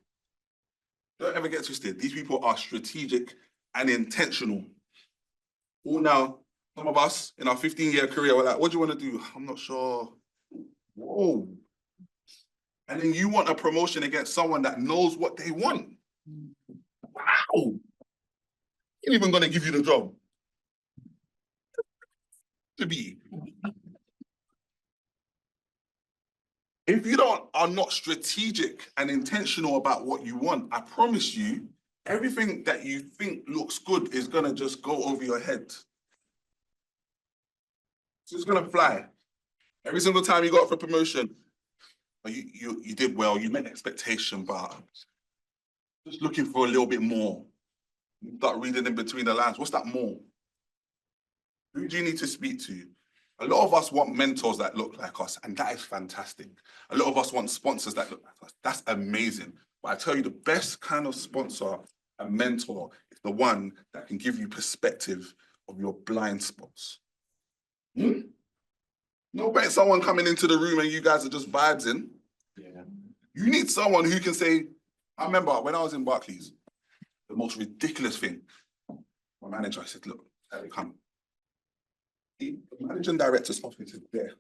Don't ever get twisted. These people are strategic and intentional. All now, some of us in our 15-year career, we're like, what do you want to do? I'm not sure. Whoa. And then you want a promotion against someone that knows what they want. Wow. Ain't even gonna give you the job. To be. If you are not strategic and intentional about what you want, I promise you, everything that you think looks good is gonna just go over your head. It's just gonna fly. Every single time you go up for promotion, you did well, you met expectation, but just looking for a little bit more. You start reading in between the lines. What's that more? Who do you need to speak to? A lot of us want mentors that look like us, and that is fantastic. A lot of us want sponsors that look like us. That's amazing. But I tell you, the best kind of sponsor and mentor is the one that can give you perspective of your blind spots. No point someone coming into the room and you guys are just vibes in. Yeah. You need someone who can say, I remember when I was in Barclays, the most ridiculous thing. My manager, I said, look, here come. The managing director's office is there.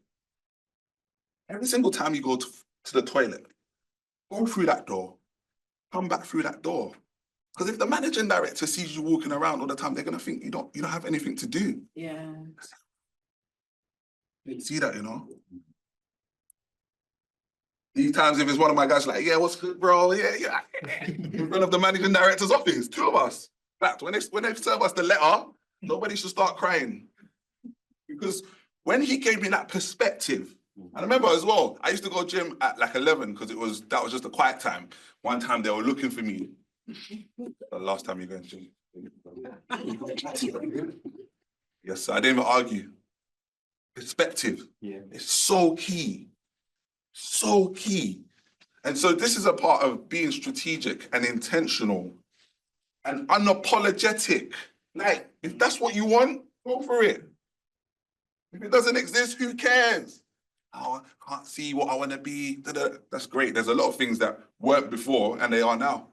Every single time you go to the toilet, go through that door, come back through that door. Because if the managing director sees you walking around all the time, they're gonna think you don't have anything to do. Yeah. You see that, you know? These times, if it's one of my guys, like, yeah, what's good, bro? Yeah. In front of the managing director's office, two of us. In fact, when they serve us the letter, nobody should start crying. Because when he gave me that perspective, I remember as well, I used to go gym at like 11 because that was just a quiet time. One time they were looking for me. The last time you go to gym. Yes, I didn't even argue. Perspective. Yeah. It's so key. So key. And so this is a part of being strategic and intentional and unapologetic. Like, if that's what you want, go for it. If it doesn't exist, who cares? Oh, I can't see what I want to be. That's great. There's a lot of things that weren't before and they are now.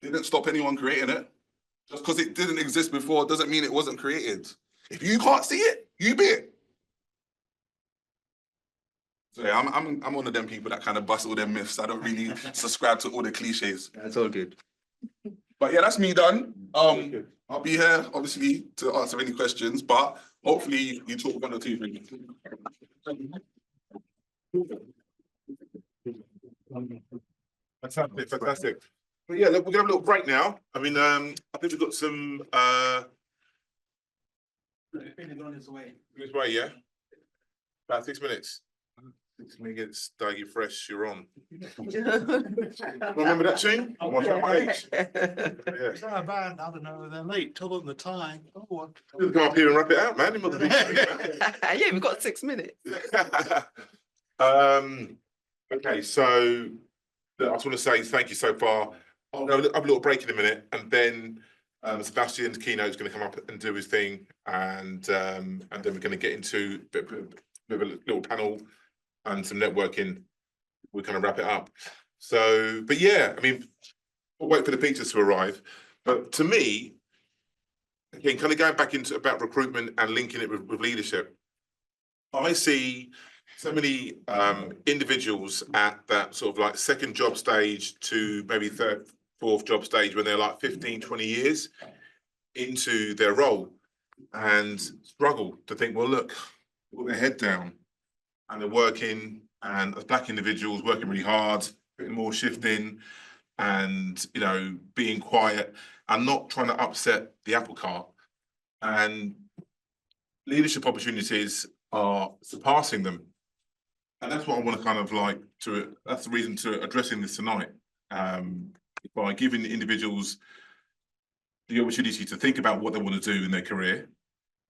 Didn't stop anyone creating it. Just because it didn't exist before doesn't mean it wasn't created. If you can't see it, you be it. So yeah, I'm one of them people that kind of bust all them myths. I don't really subscribe to all the cliches. That's all good. But yeah, that's me done. I'll be here obviously to answer any questions, but hopefully you talk one or two things. Fantastic. But yeah, look, we're gonna have a little break now. I mean, I think we've got some On his way. this way, yeah? About 6 minutes. 6 minutes, Dougie Fresh, you're on. Remember that tune? I'm watching my age. Yeah. It's not bad, I don't know, they're late, tell them the time. Oh, what? Just come up here and wrap it out, man. You mother be Yeah, we've got 6 minutes. Okay, so look, I just want to say thank you so far. I'll have a little break in a minute, and then Sebastian's keynote is going to come up and do his thing, and then we're going to get into a bit of a little panel and some networking. We're kind of wrap it up. So, but yeah, I mean, we'll wait for the pizzas to arrive. But to me, again, kind of going back into about recruitment and linking it with leadership, I see so many individuals at that sort of like second job stage to maybe third, fourth job stage when they're like 15, 20 years. into their role and struggle to think, well, look, put their head down and they're working, and as black individuals working really hard, putting more shift in, and being quiet and not trying to upset the apple cart. And leadership opportunities are surpassing them. And that's what I want to kind of like to, that's the reason to addressing this tonight, by giving the individuals the opportunity to think about what they want to do in their career.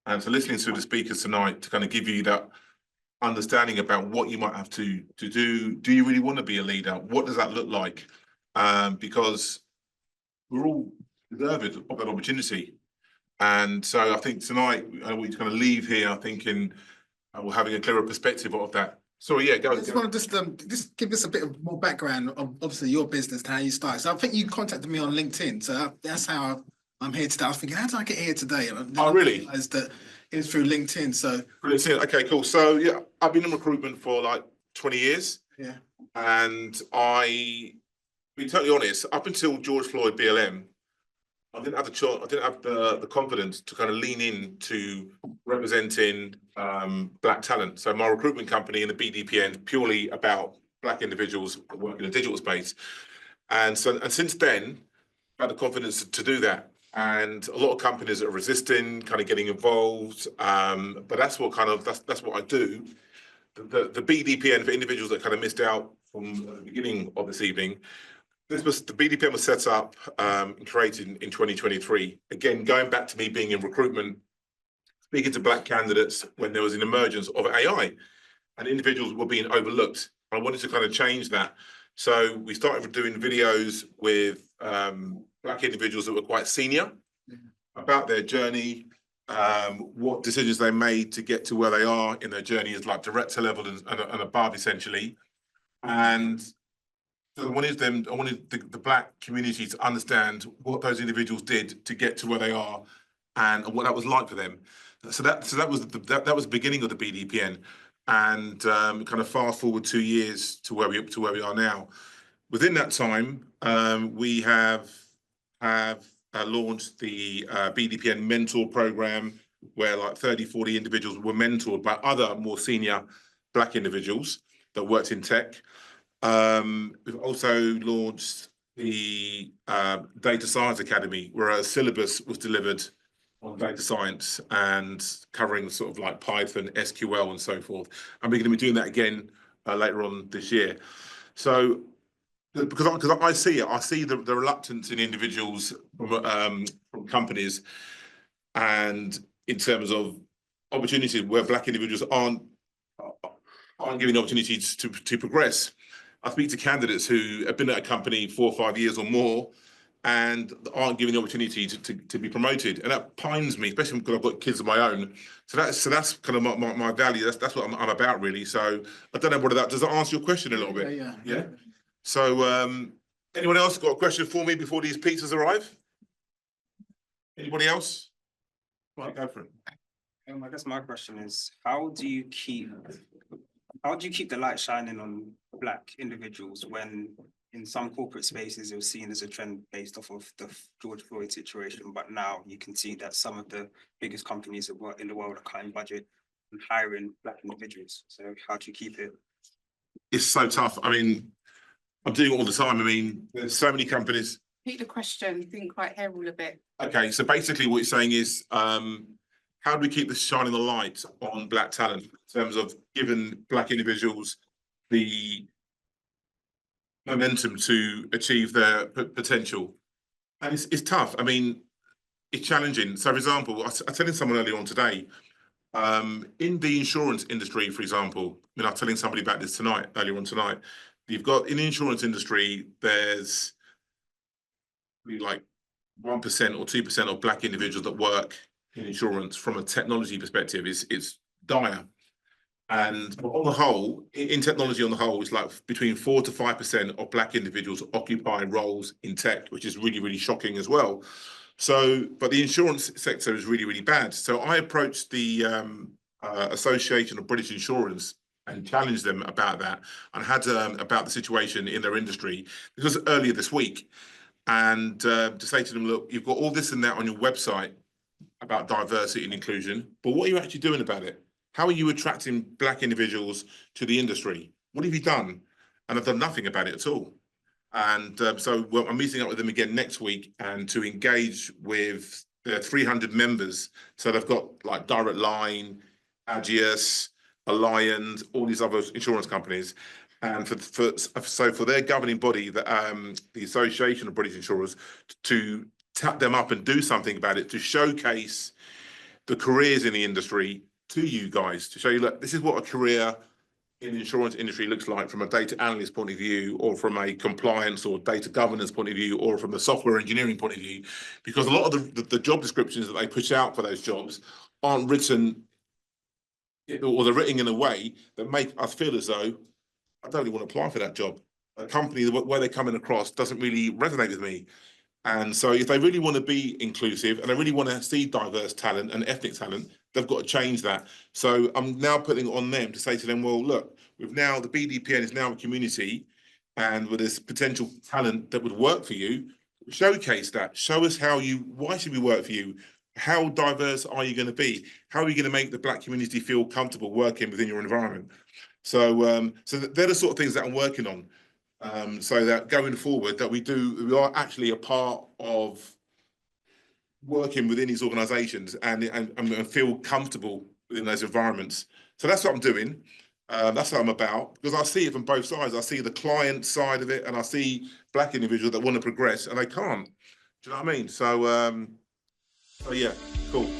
And so listening to the speakers tonight to kind of give you that understanding about what you might have to do. Do you really want to be a leader? What does that look like? Because we're all deserving of that opportunity. And so I think tonight we kind of leave here thinking we're having a clearer perspective of that. Sorry, yeah, go. I just want to just give us a bit of more background of obviously your business and how you started. So I think you contacted me on LinkedIn. So that's how I'm here today. I was thinking, how did I get here today? And then Oh, really? I realized that it was through LinkedIn. So Brilliant. Okay, cool. So yeah, I've been in recruitment for like 20 years. yeah. And to be totally honest, up until George Floyd BLM, I didn't have the confidence to kind of lean in to representing black talent. So my recruitment company in the BDPN purely about black individuals working in the digital space. And since then, I've had the confidence to do that. And a lot of companies are resisting, kind of getting involved. But that's what I do. The BDPN, for individuals that kind of missed out from the beginning of this evening, the BDPN was set up and created in 2023. Again, going back to me being in recruitment, speaking to black candidates when there was an emergence of AI and individuals were being overlooked. I wanted to kind of change that. So we started doing videos with black individuals that were quite senior about their journey, what decisions they made to get to where they are in their journey as like director level and above, essentially. And so I wanted the black community to understand what those individuals did to get to where they are and what that was like for them. So that was the beginning of the BDPN, and kind of fast forward 2 years to where we are now. Within that time, we have launched the BDPN mentor program, where like 30-40 individuals were mentored by other more senior black individuals that worked in tech. We've also launched the Data Science Academy, where a syllabus was delivered on data science and covering sort of like Python, SQL, and so forth. And we're going to be doing that again later on this year. So, because I see the reluctance in individuals from companies, and in terms of opportunities where black individuals aren't given opportunities to progress. I speak to candidates who have been at a company 4 or 5 years or more and aren't given the opportunity to be promoted, and that pines me, especially because I've got kids of my own. So that's kind of my value. That's what I'm about, really. So I don't know whether does that answer your question a little bit. Yeah. So anyone else got a question for me before these pizzas arrive? Anybody else? Right, go for it. I guess my question is, how do you keep the light shining on black individuals when in some corporate spaces it was seen as a trend based off of the George Floyd situation, but now you can see that some of the biggest companies in the world are cutting budget and hiring black individuals. So how do you keep it? It's so tough. I mean, I'm doing it all the time. I mean, there's so many companies. Repeat the question, didn't quite hear all of it. Okay, so basically what you're saying is, how do we keep this shining the light on black talent in terms of giving black individuals the momentum to achieve their potential? And it's tough. I mean, it's challenging. So, for example, I was telling someone earlier on today, in the insurance industry, for example, I mean, I was telling somebody about this earlier on tonight. You've got in the insurance industry, there's like 1% or 2% of black individuals that work in insurance. From a technology perspective, it's dire. And on the whole, in technology on the whole, it's like between 4 to 5% of black individuals occupy roles in tech, which is really, really shocking as well. So, but the insurance sector is really, really bad. So I approached the Association of British Insurance and challenged them about that, and had about the situation in their industry. This was earlier this week. and to say to them, look, you've got all this and that on your website about diversity and inclusion, but what are you actually doing about it? How are you attracting Black individuals to the industry? What have you done? And I've done nothing about it at all. And so I'm meeting up with them again next week and to engage with the 300 members. So they've got like Direct Line, Agius, Allianz, all these other insurance companies. And for their governing body, the Association of British Insurers, to tap them up and do something about it, to showcase the careers in the industry to you guys, to show you, look, this is what a career in the insurance industry looks like from a data analyst point of view, or from a compliance or data governance point of view, or from the software engineering point of view, because a lot of the job descriptions that they push out for those jobs aren't written, or they're written in a way that make us feel as though I don't really want to apply for that job. A company where they're coming across doesn't really resonate with me. And so if they really want to be inclusive and they really want to see diverse talent and ethnic talent, they've got to change that. So I'm now putting it on them to say to them, well, look, we've now, the BDPN is now a community, and with this potential talent that would work for you, showcase that. Show us why should we work for you? How diverse are you going to be? How are you going to make the Black community feel comfortable working within your environment? So, they're the sort of things that I'm working on. So that going forward, that we are actually a part of working within these organisations and feel comfortable within those environments. So that's what I'm doing. That's what I'm about, because I see it from both sides. I see the client side of it, and I see Black individuals that want to progress and they can't. Do you know what I mean? So yeah, cool.